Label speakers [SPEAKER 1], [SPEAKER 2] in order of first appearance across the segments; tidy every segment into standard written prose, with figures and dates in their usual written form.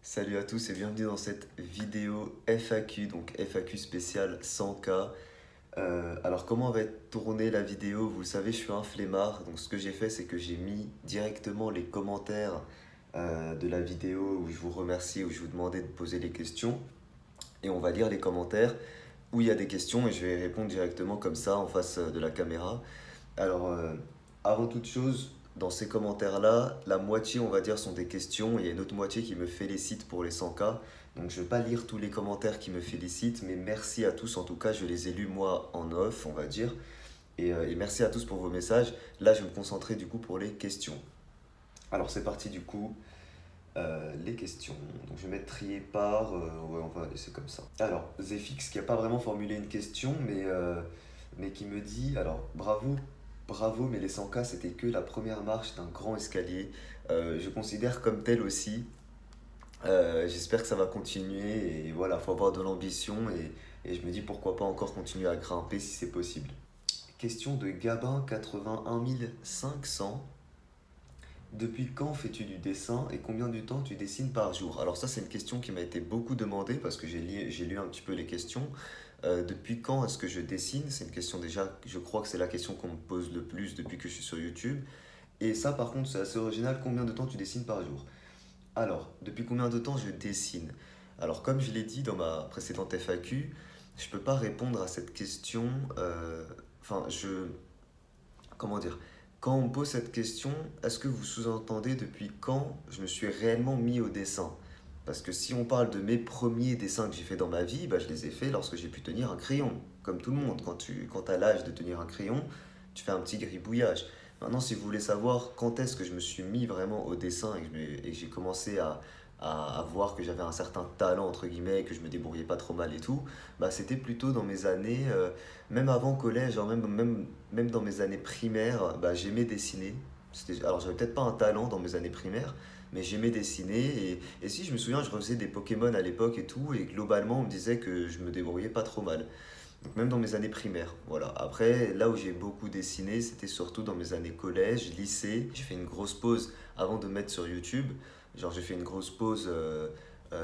[SPEAKER 1] Salut à tous et bienvenue dans cette vidéo FAQ, donc FAQ spéciale 100K. Alors comment va être tournée la vidéo? Vous le savez, je suis un flemmard, donc ce que j'ai fait c'est que j'ai mis directement les commentaires de la vidéo où je vous remercie, où je vous demandais de poser les questions. Et on va lire les commentaires où il y a des questions et je vais répondre directement comme ça en face de la caméra. Alors, avant toute chose, dans ces commentaires-là, la moitié, on va dire, sont des questions et il y a une autre moitié qui me félicite pour les 100K. Donc, je ne vais pas lire tous les commentaires qui me félicitent, mais merci à tous. En tout cas, je les ai lus moi en off, on va dire. Et merci à tous pour vos messages. Là, je vais me concentrer du coup pour les questions. Alors, c'est parti du coup. Les questions. Donc, je vais mettre trier par. Ouais, on va laisser comme ça. Alors, Zefix qui n'a pas vraiment formulé une question, mais qui me dit alors, bravo. Bravo, mais les 100K, c'était que la première marche d'un grand escalier. Je considère comme tel aussi. J'espère que ça va continuer. Et voilà, il faut avoir de l'ambition. Et je me dis pourquoi pas encore continuer à grimper si c'est possible. Question de Gabin 81 500. Depuis quand fais-tu du dessin et combien de temps tu dessines par jour? Alors ça c'est une question qui m'a été beaucoup demandée parce que j'ai lu un petit peu les questions. Depuis quand est-ce que je dessine? C'est une question déjà, je crois que c'est la question qu'on me pose le plus depuis que je suis sur YouTube. Et ça par contre c'est assez original, combien de temps tu dessines par jour? Alors, depuis combien de temps je dessine? Alors comme je l'ai dit dans ma précédente FAQ, je peux pas répondre à cette question. Enfin, comment dire? Quand on me pose cette question, est-ce que vous sous-entendez depuis quand je me suis réellement mis au dessin? Parce que si on parle de mes premiers dessins que j'ai fait dans ma vie, bah, je les ai faits lorsque j'ai pu tenir un crayon. Comme tout le monde, quand tu as l'âge de tenir un crayon, tu fais un petit gribouillage. Maintenant, si vous voulez savoir quand est-ce que je me suis mis vraiment au dessin et que j'ai commencé à voir que j'avais un certain talent, entre guillemets, que je me débrouillais pas trop mal et tout, bah, c'était plutôt dans mes années, même avant collège, hein, même dans mes années primaires, bah, j'aimais dessiner. Alors, j'avais peut-être pas un talent dans mes années primaires, mais j'aimais dessiner. Et si je me souviens, je refaisais des Pokémon à l'époque et tout, et globalement, on me disait que je me débrouillais pas trop mal. Donc, même dans mes années primaires, voilà. Après, là où j'ai beaucoup dessiné, c'était surtout dans mes années collège, lycée. J'ai fait une grosse pause avant de mettre sur YouTube. Genre, j'ai fait une grosse pause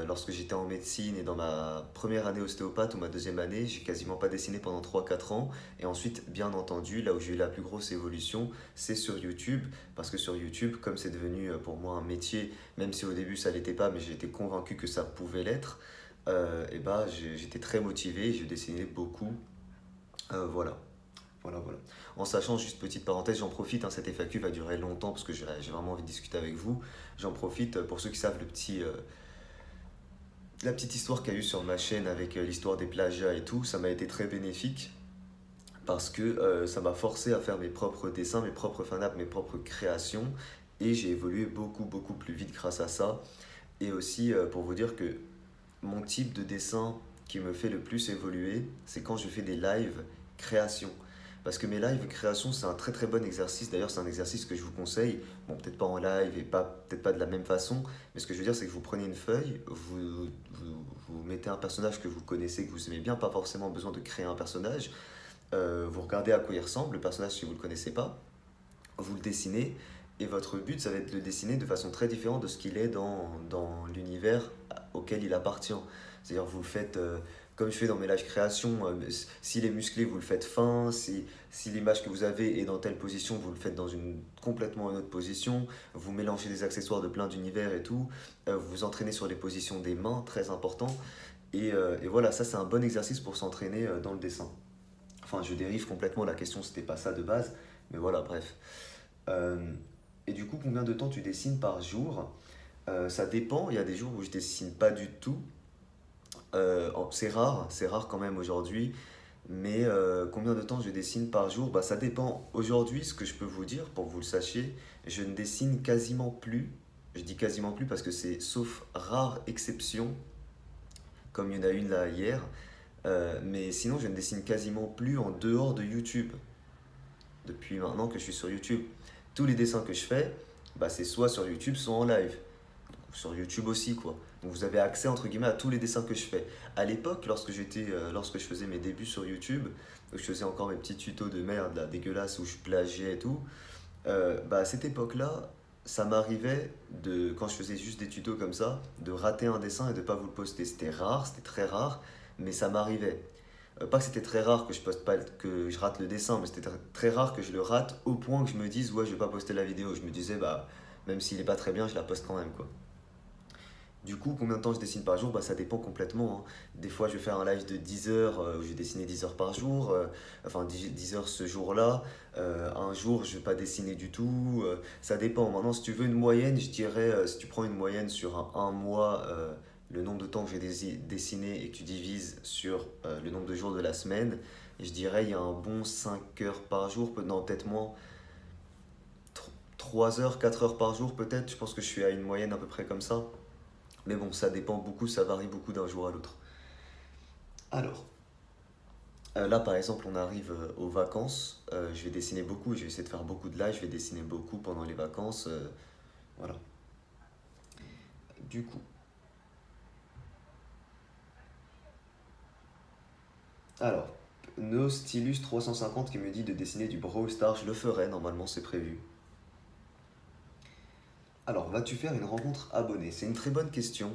[SPEAKER 1] lorsque j'étais en médecine et dans ma première année ostéopathe ou ma deuxième année, j'ai quasiment pas dessiné pendant 3 4 ans. Et ensuite, bien entendu, là où j'ai eu la plus grosse évolution, c'est sur YouTube. Parce que sur YouTube, comme c'est devenu pour moi un métier, même si au début ça l'était pas, mais j'étais convaincu que ça pouvait l'être, et bah j'étais très motivé et je dessinais beaucoup. Voilà. Voilà, voilà. En sachant, juste petite parenthèse, j'en profite, hein, cette FAQ va durer longtemps parce que j'ai vraiment envie de discuter avec vous. J'en profite pour ceux qui savent la petite histoire qu'il y a eu sur ma chaîne avec l'histoire des plagiats et tout, ça m'a été très bénéfique parce que ça m'a forcé à faire mes propres dessins, mes propres fanarts, mes propres créations et j'ai évolué beaucoup, beaucoup plus vite grâce à ça. Et aussi pour vous dire que mon type de dessin qui me fait le plus évoluer, c'est quand je fais des lives création. Parce que mes lives création, c'est un très très bon exercice. D'ailleurs, c'est un exercice que je vous conseille. Bon, peut-être pas en live et peut-être pas de la même façon. Mais ce que je veux dire, c'est que vous prenez une feuille, vous mettez un personnage que vous connaissez, que vous aimez bien, pas forcément besoin de créer un personnage. Vous regardez à quoi il ressemble, le personnage si vous ne le connaissez pas. Vous le dessinez. Et votre but, ça va être de le dessiner de façon très différente de ce qu'il est dans l'univers auquel il appartient. C'est-à-dire, vous le faites comme je fais dans mes live créations. S'il est musclé, vous le faites fin. Si l'image que vous avez est dans telle position, vous le faites dans une complètement une autre position. Vous mélangez des accessoires de plein d'univers et tout. Vous vous entraînez sur les positions des mains, très important. Et voilà, ça c'est un bon exercice pour s'entraîner dans le dessin. Enfin, je dérive complètement, la question c'était pas ça de base. Mais voilà, bref. Euh, et du coup, combien de temps tu dessines par jour? Ça dépend. Il y a des jours où je dessine pas du tout. C'est rare quand même aujourd'hui. Mais combien de temps je dessine par jour? Bah, ça dépend. Aujourd'hui, ce que je peux vous dire, pour que vous le sachiez, je ne dessine quasiment plus. Je dis quasiment plus parce que c'est sauf rare exception, comme il y en a une là hier. Mais sinon, je ne dessine quasiment plus en dehors de YouTube. Depuis maintenant que je suis sur YouTube. Tous les dessins que je fais, bah, c'est soit sur YouTube, soit en live. Sur YouTube aussi, quoi. Donc vous avez accès, entre guillemets, à tous les dessins que je fais. À l'époque, lorsque je faisais mes débuts sur YouTube, je faisais encore mes petits tutos de merde, là, dégueulasses, où je plagiais et tout, bah, à cette époque-là, ça m'arrivait, quand je faisais juste des tutos comme ça, de rater un dessin et de pas vous le poster. C'était rare, c'était très rare, mais ça m'arrivait. Pas que c'était très rare que je poste pas, que je rate le dessin, mais c'était très rare que je le rate au point que je me dise ouais je vais pas poster la vidéo. Je me disais bah même s'il est pas très bien, je la poste quand même quoi. Du coup, combien de temps je dessine par jour? Bah, ça dépend complètement, hein. Des fois, je vais faire un live de 10 heures où je vais dessiner 10 heures par jour, enfin 10 heures ce jour-là. Un jour, je vais pas dessiner du tout. Ça dépend. Maintenant, si tu veux une moyenne, je dirais, si tu prends une moyenne sur un mois, le nombre de temps que j'ai dessiné et que tu divises sur le nombre de jours de la semaine, je dirais il y a un bon 5 heures par jour, non, peut-être moins, 3 heures, 4 heures par jour peut-être. Je pense que je suis à une moyenne à peu près comme ça. Mais bon, ça dépend beaucoup, ça varie beaucoup d'un jour à l'autre. Alors, là par exemple, on arrive aux vacances. Je vais dessiner beaucoup, je vais essayer de faire beaucoup de live, je vais dessiner beaucoup pendant les vacances. Voilà. Du coup, alors, No Stylus 350 qui me dit de dessiner du Brawl Stars, je le ferai, normalement c'est prévu. Alors, vas-tu faire une rencontre abonnée? C'est une très bonne question.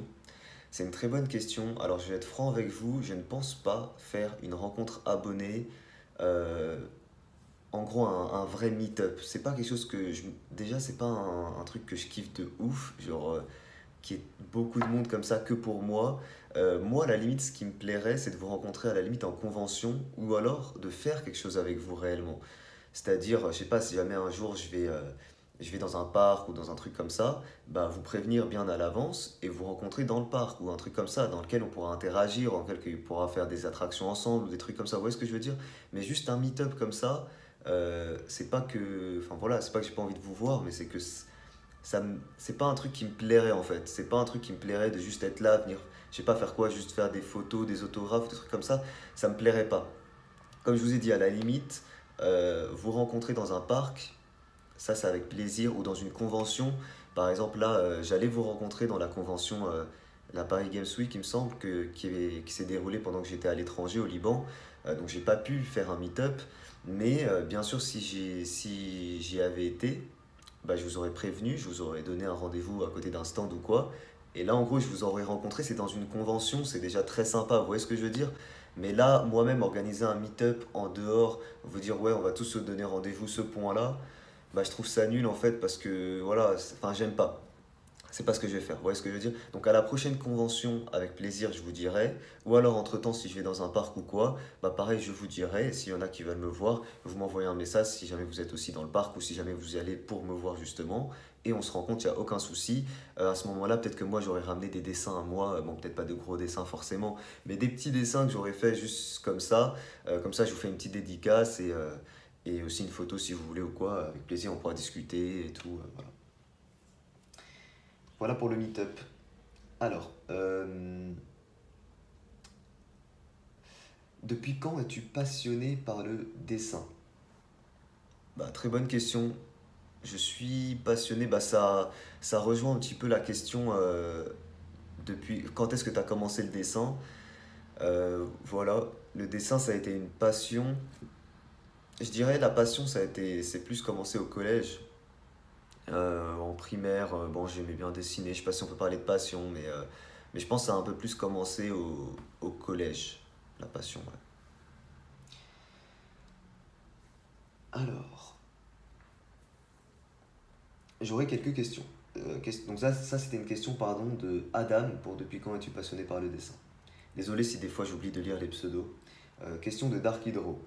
[SPEAKER 1] C'est une très bonne question. Alors, je vais être franc avec vous, je ne pense pas faire une rencontre abonnée. euh, En gros, un vrai meet-up. C'est pas quelque chose que je. Déjà, c'est pas un truc que je kiffe de ouf. Genre, qu'il y ait beaucoup de monde comme ça que pour moi. Moi, à la limite, ce qui me plairait, c'est de vous rencontrer à la limite en convention ou alors de faire quelque chose avec vous réellement. C'est-à-dire, je sais pas, si jamais un jour je vais dans un parc ou dans un truc comme ça, bah vous prévenir bien à l'avance et vous rencontrer dans le parc ou un truc comme ça dans lequel on pourra interagir, dans lequel on pourra faire des attractions ensemble ou des trucs comme ça. Vous voyez ce que je veux dire? Mais juste un meet-up comme ça, c'est pas que. Enfin voilà, c'est pas que j'ai pas envie de vous voir, mais c'est que c'est pas un truc qui me plairait en fait. C'est pas un truc qui me plairait de juste être là, venir, je sais pas faire quoi, juste faire des photos, des autographes, des trucs comme ça. Ça me plairait pas. Comme je vous ai dit, à la limite, vous rencontrer dans un parc, ça c'est avec plaisir, ou dans une convention. Par exemple, là, j'allais vous rencontrer dans la convention, la Paris Games Week, il me semble, qui s'est déroulée pendant que j'étais à l'étranger, au Liban. Donc j'ai pas pu faire un meet-up. Mais bien sûr, si j'y avais été, bah, je vous aurais prévenu, je vous aurais donné un rendez-vous à côté d'un stand ou quoi. Et là, en gros, je vous aurais rencontré, c'est dans une convention, c'est déjà très sympa, vous voyez ce que je veux dire? Mais là, moi-même, organiser un meet-up en dehors, vous dire, ouais, on va tous se donner rendez-vous ce point-là, bah, je trouve ça nul en fait, parce que, voilà, enfin, j'aime pas. C'est pas ce que je vais faire, vous voyez ce que je veux dire? Donc à la prochaine convention, avec plaisir, je vous dirai. Ou alors entre-temps, si je vais dans un parc ou quoi, bah pareil, je vous dirai. S'il y en a qui veulent me voir, vous m'envoyez un message si jamais vous êtes aussi dans le parc ou si jamais vous y allez pour me voir justement. Et on se rencontre, il n'y a aucun souci. À ce moment-là, peut-être que moi j'aurais ramené des dessins à moi. Bon, peut-être pas de gros dessins forcément, mais des petits dessins que j'aurais fait juste comme ça. Comme ça, je vous fais une petite dédicace et aussi une photo si vous voulez ou quoi. Avec plaisir, on pourra discuter et tout. Voilà. Voilà pour le meet-up. Alors, depuis quand es-tu passionné par le dessin? Bah, très bonne question. Je suis passionné, bah, ça rejoint un petit peu la question depuis quand est-ce que tu as commencé le dessin? Voilà, le dessin ça a été une passion. Je dirais la passion c'est plus commencé au collège. En primaire, bon, j'aimais bien dessiner. Je sais pas si on peut parler de passion, mais je pense que ça a un peu plus commencé au collège, la passion. Ouais. Alors, j'aurais quelques questions. Donc ça c'était une question pardon, de Adam pour depuis quand es-tu passionné par le dessin? Désolé si des fois j'oublie de lire les pseudos. Question de Dark Hydro.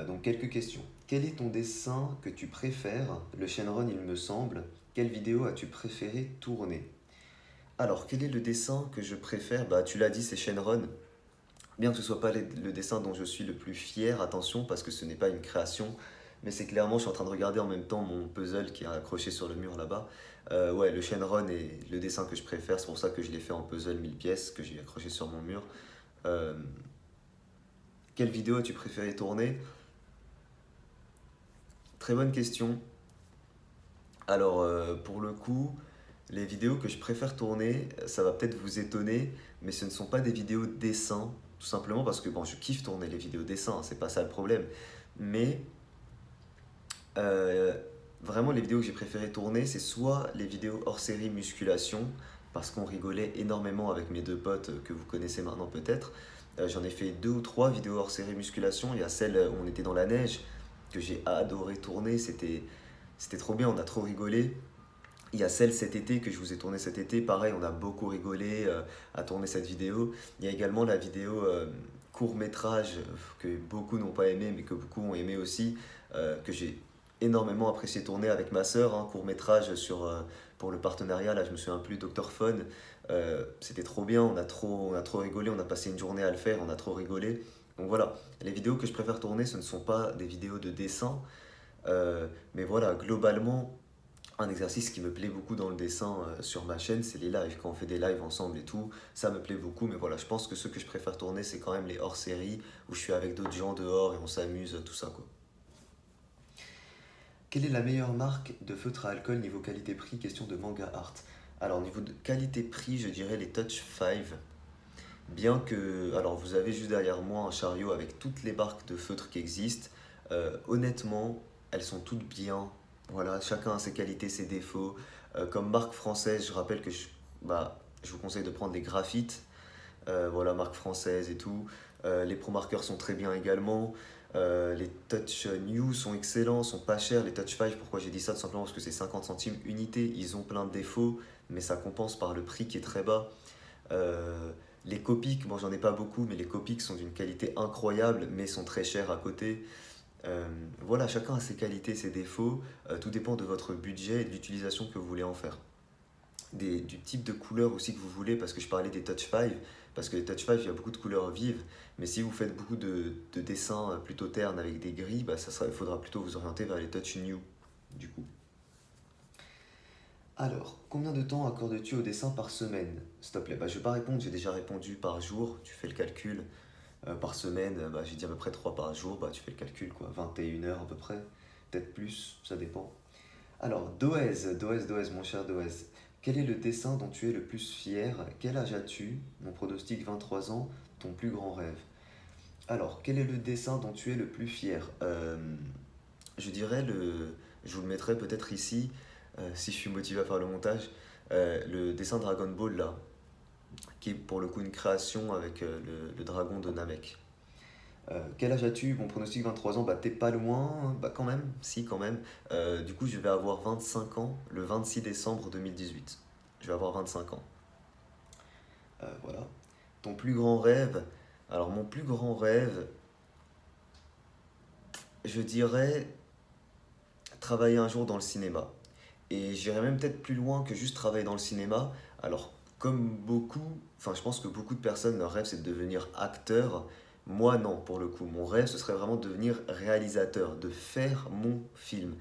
[SPEAKER 1] Donc quelques questions. Quel est ton dessin que tu préfères? Le Shenron il me semble. Quelle vidéo as-tu préféré tourner? Alors, quel est le dessin que je préfère? Bah, tu l'as dit, c'est Shenron. Bien que ce soit pas le dessin dont je suis le plus fier, attention, parce que ce n'est pas une création, mais c'est clairement, je suis en train de regarder en même temps mon puzzle qui est accroché sur le mur là-bas. Ouais, le Shenron est le dessin que je préfère, c'est pour ça que je l'ai fait en puzzle 1000 pièces, que j'ai accroché sur mon mur. Euh, Quelle vidéo as-tu préféré tourner? Très bonne question. Alors, pour le coup, les vidéos que je préfère tourner, ça va peut-être vous étonner, mais ce ne sont pas des vidéos dessins, tout simplement parce que bon, je kiffe tourner les vidéos dessins, c'est pas ça le problème. Mais euh, vraiment les vidéos que j'ai préféré tourner, c'est soit les vidéos hors série musculation, parce qu'on rigolait énormément avec mes deux potes que vous connaissez maintenant peut-être. J'en ai fait deux ou trois vidéos hors série musculation. Il y a celle où on était dans la neige, que j'ai adoré tourner, c'était trop bien, on a trop rigolé. Il y a celle cet été que je vous ai tournée cet été, pareil, on a beaucoup rigolé à tourner cette vidéo. Il y a également la vidéo court métrage que beaucoup n'ont pas aimé mais que beaucoup ont aimé aussi, que j'ai énormément apprécié tourner avec ma sœur, hein, court métrage pour le partenariat, là je me souviens plus, Dr Fun. C'était trop bien, on a trop rigolé, on a passé une journée à le faire, on a trop rigolé. Donc voilà, les vidéos que je préfère tourner, ce ne sont pas des vidéos de dessin, mais voilà, globalement, un exercice qui me plaît beaucoup dans le dessin sur ma chaîne, c'est les lives. Quand on fait des lives ensemble et tout, ça me plaît beaucoup. Mais voilà, je pense que ce que je préfère tourner, c'est quand même les hors-séries où je suis avec d'autres gens dehors et on s'amuse, tout ça quoi. Quelle est la meilleure marque de feutre à alcool niveau qualité-prix? Question de Manga Art. Alors, niveau de qualité-prix, je dirais les Touch 5. Bien que, alors vous avez juste derrière moi un chariot avec toutes les marques de feutres qui existent. Honnêtement, elles sont toutes bien. Voilà, chacun a ses qualités, ses défauts. Comme marque française, je rappelle que je vous conseille de prendre les graphites. Voilà, marque française et tout. Les Pro Markers sont très bien également. Les Touch New sont excellents, sont pas chers. Les Touch 5, pourquoi j'ai dit ça? Tout simplement parce que c'est 50 centimes unité. Ils ont plein de défauts, mais ça compense par le prix qui est très bas. Les Copics, bon j'en ai pas beaucoup, mais les Copics sont d'une qualité incroyable, mais sont très chers à côté. Voilà, chacun a ses qualités, ses défauts. Tout dépend de votre budget et de l'utilisation que vous voulez en faire. Du type de couleur aussi que vous voulez, parce que je parlais des Touch 5, parce que les Touch 5, il y a beaucoup de couleurs vives, mais si vous faites beaucoup de dessins plutôt ternes avec des gris, bah il faudra plutôt vous orienter vers les Touch New, du coup. Alors, combien de temps accordes-tu au dessin par semaine? S'il te plaît, bah, je ne vais pas répondre, j'ai déjà répondu par jour, tu fais le calcul. Par semaine, bah, j'ai dit à peu près 3 par jour, bah, tu fais le calcul, quoi, 21 heures à peu près, peut-être plus, ça dépend. Alors, Doez, mon cher Doez, quel est le dessin dont tu es le plus fier? Quel âge as-tu? Mon pronostic 23 ans, ton plus grand rêve. Alors, quel est le dessin dont tu es le plus fier? Je dirais je vous le mettrai peut-être ici, si je suis motivé à faire le montage, le dessin Dragon Ball là, qui est pour le coup une création avec le dragon de Namek. Quel âge as-tu? Mon pronostic 23 ans, bah t'es pas loin, bah quand même, si quand même. Du coup je vais avoir 25 ans le 26 décembre 2018. Je vais avoir 25 ans. Voilà. Ton plus grand rêve? Alors mon plus grand rêve, je dirais travailler un jour dans le cinéma. Et j'irais même peut-être plus loin que juste travailler dans le cinéma. Alors, comme beaucoup, enfin, je pense que beaucoup de personnes, leur rêve, c'est de devenir acteur. Moi, non, pour le coup. Mon rêve, ce serait vraiment de devenir réalisateur, de faire mon film.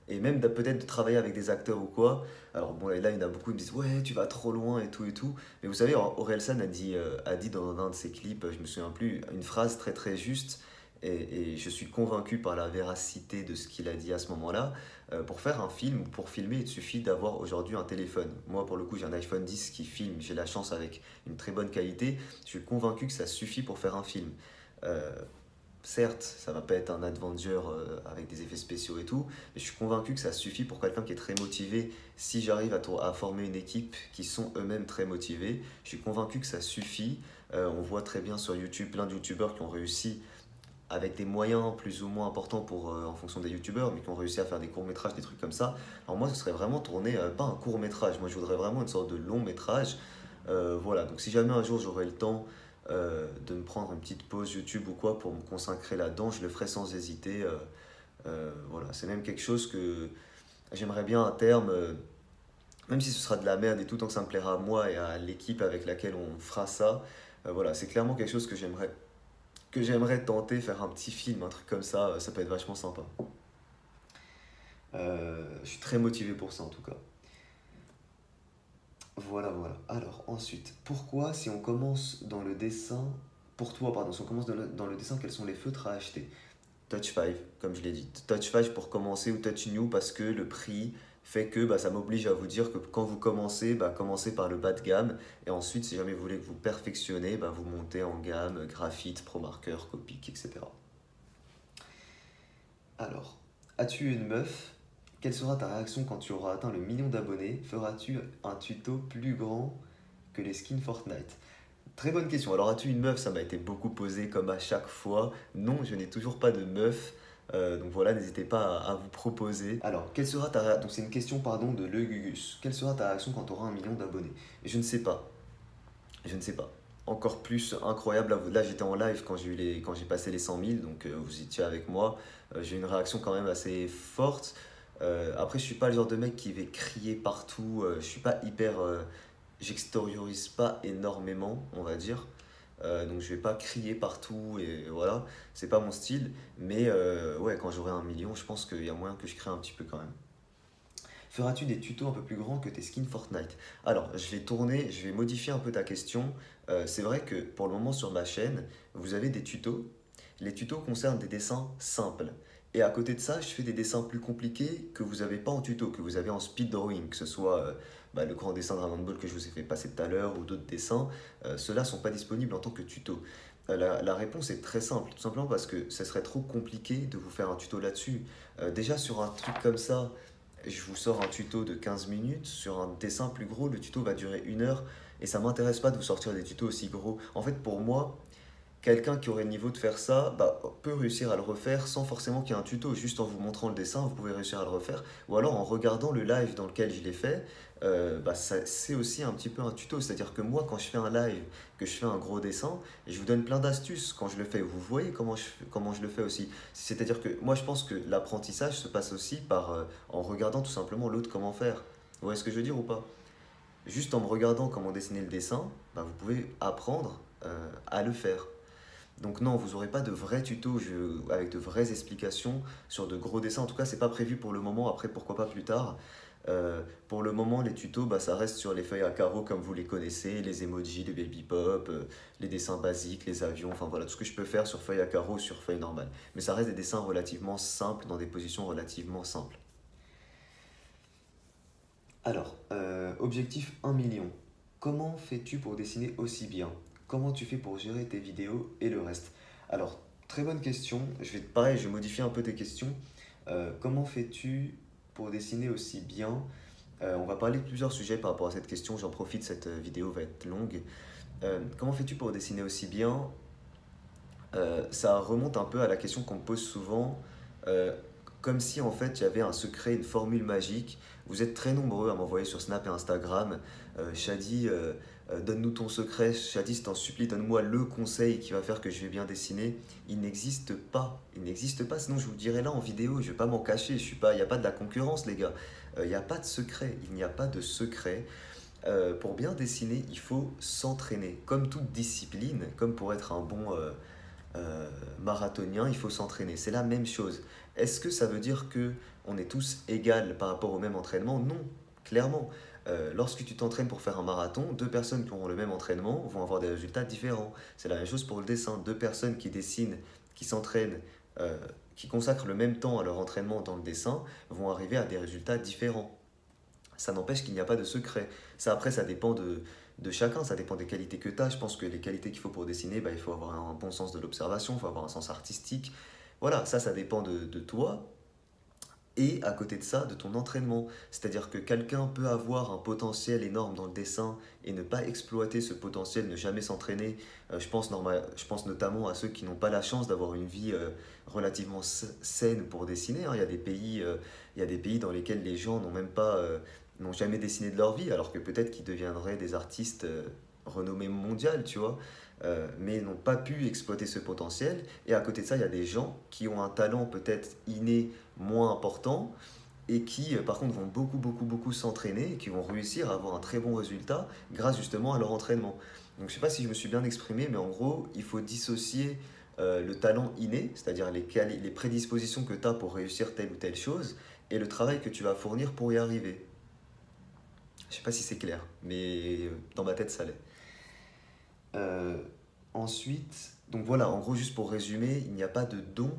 [SPEAKER 1] Et même peut-être de travailler avec des acteurs ou quoi. Alors, bon, et là, il y en a beaucoup qui me disent, ouais, tu vas trop loin et tout et tout. Mais vous savez, Orelsan a dit dans un de ses clips, je me souviens plus, une phrase très très juste. Et je suis convaincu par la véracité de ce qu'il a dit à ce moment-là. Pour faire un film ou pour filmer, il suffit d'avoir aujourd'hui un téléphone. Moi, pour le coup, j'ai un iPhone 10 qui filme, j'ai la chance avec une très bonne qualité. Je suis convaincu que ça suffit pour faire un film. Euh, Certes, ça va pas être un Avenger avec des effets spéciaux et tout, mais je suis convaincu que ça suffit pour quelqu'un qui est très motivé. Si j'arrive à former une équipe qui sont eux-mêmes très motivés, je suis convaincu que ça suffit. On voit très bien sur YouTube plein de YouTubeurs qui ont réussi avec des moyens plus ou moins importants en fonction des youtubeurs, mais qui ont réussi à faire des courts-métrages, des trucs comme ça. Alors moi, ce serait vraiment tourner, pas un court-métrage, moi je voudrais vraiment une sorte de long-métrage. Voilà, donc si jamais un jour j'aurai le temps de me prendre une petite pause YouTube ou quoi pour me consacrer là-dedans, je le ferai sans hésiter. Voilà, c'est même quelque chose que j'aimerais bien à terme, même si ce sera de la merde et tout, tant que ça me plaira à moi et à l'équipe avec laquelle on fera ça. Voilà, c'est clairement quelque chose que j'aimerais tenter, faire un petit film, un truc comme ça peut être vachement sympa. Je suis très motivé pour ça en tout cas. Voilà, voilà. Alors ensuite, pourquoi si on commence dans le dessin, pour toi, pardon, si on commence dans le dessin, quels sont les feutres à acheter? Touch 5, comme je l'ai dit. Touch 5 pour commencer ou Touch New parce que le prix fait que ça m'oblige à vous dire que quand vous commencez, commencez par le bas de gamme. Et ensuite, si jamais vous voulez que vous perfectionnez, vous montez en gamme, graphite, Pro Marker, Copic, etc. Alors, as-tu une meuf? Quelle sera ta réaction quand tu auras atteint le million d'abonnés? Feras-tu un tuto plus grand que les skins Fortnite? Très bonne question. Alors, as-tu une meuf? Ça m'a été beaucoup posé comme à chaque fois. Non, je n'ai toujours pas de meuf. Donc voilà, n'hésitez pas à vous proposer. Alors, quelle sera ta réaction? Donc c'est une question, pardon, de Le Gugus. Quelle sera ta réaction quand tu auras un million d'abonnés? Je ne sais pas. Je ne sais pas. Encore plus incroyable, là, j'étais en live quand j'ai passé les 100 000, donc vous étiez avec moi. J'ai eu une réaction quand même assez forte. Après, je suis pas le genre de mec qui va crier partout. Je suis pas hyper. J'extériorise pas énormément, on va dire. Donc je vais pas crier partout et voilà, c'est pas mon style. Mais ouais, quand j'aurai un million, je pense qu'il y a moyen que je crée un petit peu quand même. Feras-tu des tutos un peu plus grands que tes skins Fortnite? Alors, je vais modifier un peu ta question. C'est vrai que pour le moment sur ma chaîne, vous avez des tutos. Les tutos concernent des dessins simples. Et à côté de ça, je fais des dessins plus compliqués que vous n'avez pas en tuto, que vous avez en speed drawing, que ce soit le grand dessin Dragon Ball que je vous ai fait passer tout à l'heure ou d'autres dessins. Ceux-là ne sont pas disponibles en tant que tuto. La réponse est très simple, tout simplement parce que ce serait trop compliqué de vous faire un tuto là-dessus. Déjà sur un truc comme ça, je vous sors un tuto de 15 minutes. Sur un dessin plus gros, le tuto va durer 1 heure. Et ça m'intéresse pas de vous sortir des tutos aussi gros. En fait, pour moi, quelqu'un qui aurait le niveau de faire ça peut réussir à le refaire sans forcément qu'il y ait un tuto. Juste en vous montrant le dessin, vous pouvez réussir à le refaire. Ou alors en regardant le live dans lequel je l'ai fait, c'est aussi un petit peu un tuto. C'est-à-dire que moi, quand je fais un live, que je fais un gros dessin, je vous donne plein d'astuces quand je le fais. Vous voyez comment je le fais aussi. C'est-à-dire que moi, je pense que l'apprentissage se passe aussi en regardant tout simplement l'autre comment faire. Vous voyez ce que je veux dire ou pas? Juste en me regardant comment dessiner le dessin, vous pouvez apprendre à le faire. Donc non, vous n'aurez pas de vrais tutos avec de vraies explications sur de gros dessins. En tout cas, c'est pas prévu pour le moment. Après, pourquoi pas plus tard. Pour le moment, les tutos, ça reste sur les feuilles à carreaux comme vous les connaissez, les emojis, les baby pop, les dessins basiques, les avions, enfin voilà, tout ce que je peux faire sur feuille à carreaux, sur feuille normale. Mais ça reste des dessins relativement simples, dans des positions relativement simples. Alors, objectif 1 million. Comment fais-tu pour dessiner aussi bien? Comment tu fais pour gérer tes vidéos et le reste? Alors, très bonne question. Pareil, je vais modifier un peu tes questions. Comment fais-tu pour dessiner aussi bien? On va parler de plusieurs sujets par rapport à cette question. J'en profite, cette vidéo va être longue. Comment fais-tu pour dessiner aussi bien? Ça remonte un peu à la question qu'on me pose souvent, euh, comme si en fait il y avait un secret, une formule magique. Vous êtes très nombreux à m'envoyer sur Snap et Instagram. Shadi, donne-nous ton secret. Shadi, je t'en supplie, donne-moi le conseil qui va faire que je vais bien dessiner. Il n'existe pas. Il n'existe pas, sinon je vous le dirai là en vidéo. Je ne vais pas m'en cacher. Il n'y a pas de la concurrence, les gars. Il n'y a pas de secret. Il n'y a pas de secret. Pour bien dessiner, il faut s'entraîner. Comme toute discipline, comme pour être un bon marathonien, il faut s'entraîner. C'est la même chose. Est-ce que ça veut dire que on est tous égaux par rapport au même entraînement? Non, clairement. Lorsque tu t'entraînes pour faire un marathon, deux personnes qui auront le même entraînement vont avoir des résultats différents. C'est la même chose pour le dessin. Deux personnes qui dessinent, qui s'entraînent, qui consacrent le même temps à leur entraînement dans le dessin, vont arriver à des résultats différents. Ça n'empêche qu'il n'y a pas de secret. Ça, après, ça dépend de chacun, ça dépend des qualités que tu as. Je pense que les qualités qu'il faut pour dessiner, il faut avoir un bon sens de l'observation, il faut avoir un sens artistique. Voilà, ça dépend de toi. Et à côté de ça, de ton entraînement. C'est-à-dire que quelqu'un peut avoir un potentiel énorme dans le dessin et ne pas exploiter ce potentiel, ne jamais s'entraîner. Je pense notamment à ceux qui n'ont pas la chance d'avoir une vie relativement saine pour dessiner, hein. Il y a des pays dans lesquels les gens n'ont même pas, n'ont jamais dessiné de leur vie, alors que peut-être qu'ils deviendraient des artistes renommés mondiales, tu vois, mais n'ont pas pu exploiter ce potentiel. Et à côté de ça, il y a des gens qui ont un talent peut-être inné moins important et qui par contre vont beaucoup beaucoup beaucoup s'entraîner et qui vont réussir à avoir un très bon résultat grâce justement à leur entraînement. Donc je sais pas si je me suis bien exprimé, mais en gros il faut dissocier le talent inné, c'est-à-dire les prédispositions que tu as pour réussir telle ou telle chose, et le travail que tu vas fournir pour y arriver. Je sais pas si c'est clair, mais dans ma tête ça l'est. Euh, Ensuite, donc voilà, en gros juste pour résumer, il n'y a pas de don.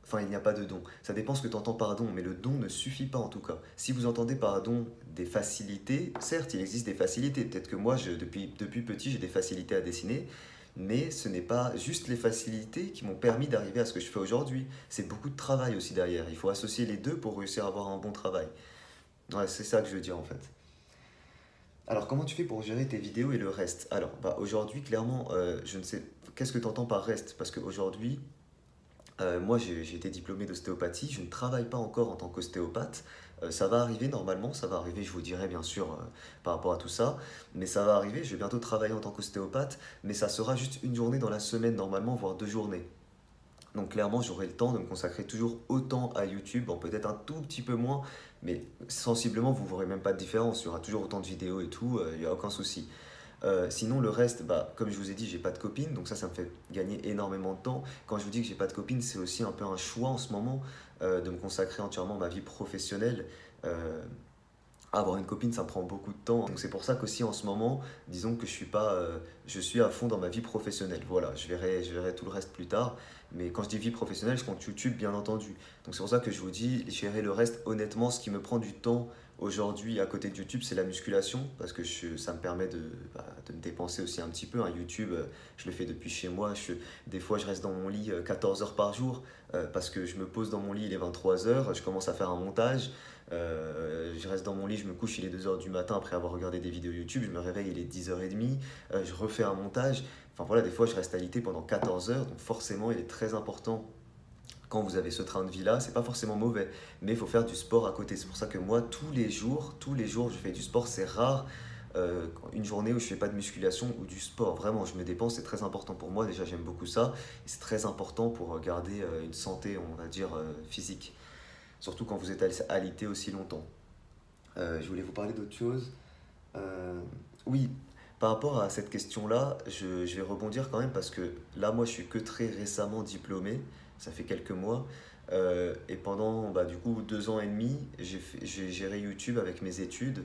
[SPEAKER 1] Enfin, il n'y a pas de don. Ça dépend ce que tu entends par don, mais le don ne suffit pas en tout cas. Si vous entendez par don des facilités, certes, il existe des facilités. Peut-être que moi, depuis petit, j'ai des facilités à dessiner, mais ce n'est pas juste les facilités qui m'ont permis d'arriver à ce que je fais aujourd'hui. C'est beaucoup de travail aussi derrière. Il faut associer les deux pour réussir à avoir un bon travail. Ouais, c'est ça que je veux dire en fait. Alors, comment tu fais pour gérer tes vidéos et le reste? Alors, bah, aujourd'hui, clairement, je ne sais. Qu'est-ce que tu entends par reste? Parce qu'aujourd'hui, moi, j'ai été diplômé d'ostéopathie. Je ne travaille pas encore en tant qu'ostéopathe. Ça va arriver normalement, ça va arriver, je vous dirai bien sûr par rapport à tout ça. Mais ça va arriver, je vais bientôt travailler en tant qu'ostéopathe. Mais ça sera juste une journée dans la semaine normalement, voire 2 journées. Donc clairement, j'aurai le temps de me consacrer toujours autant à YouTube, bon peut-être un tout petit peu moins, mais sensiblement, vous ne verrez même pas de différence. Il y aura toujours autant de vidéos et tout, il n'y a aucun souci. Sinon, le reste, bah, comme je vous ai dit, j'ai pas de copine, donc ça me fait gagner énormément de temps. Quand je vous dis que j'ai pas de copine, c'est aussi un peu un choix en ce moment de me consacrer entièrement à ma vie professionnelle. Euh, Avoir une copine, ça me prend beaucoup de temps. Donc c'est pour ça qu'aussi en ce moment, disons que je suis pas, je suis à fond dans ma vie professionnelle. Voilà, je verrai tout le reste plus tard. Mais quand je dis vie professionnelle, je compte YouTube, bien entendu. Donc c'est pour ça que je vous dis, gérer le reste, honnêtement, ce qui me prend du temps aujourd'hui à côté de YouTube, c'est la musculation. Parce que ça me permet de me dépenser aussi un petit peu, hein. YouTube, je le fais depuis chez moi. Des fois, je reste dans mon lit 14 heures par jour. Parce que je me pose dans mon lit, il est 23 heures, je commence à faire un montage. Je reste dans mon lit, je me couche, il est 2 heures du matin après avoir regardé des vidéos YouTube, je me réveille, il est 10h30, je refais un montage. Enfin voilà, des fois je reste alité pendant 14 heures, donc forcément il est très important quand vous avez ce train de vie-là, c'est pas forcément mauvais, mais il faut faire du sport à côté. C'est pour ça que moi, tous les jours, je fais du sport. C'est rare une journée où je fais pas de musculation ou du sport. Vraiment, je me dépense, c'est très important pour moi. Déjà, j'aime beaucoup ça, et c'est très important pour garder une santé, on va dire, physique. Surtout quand vous êtes alité aussi longtemps. Je voulais vous parler d'autre chose. Euh, oui, par rapport à cette question-là, je vais rebondir quand même parce que là, moi, je suis que très récemment diplômé. Ça fait quelques mois. Et pendant bah, du coup 2 ans et demi, j'ai géré YouTube avec mes études.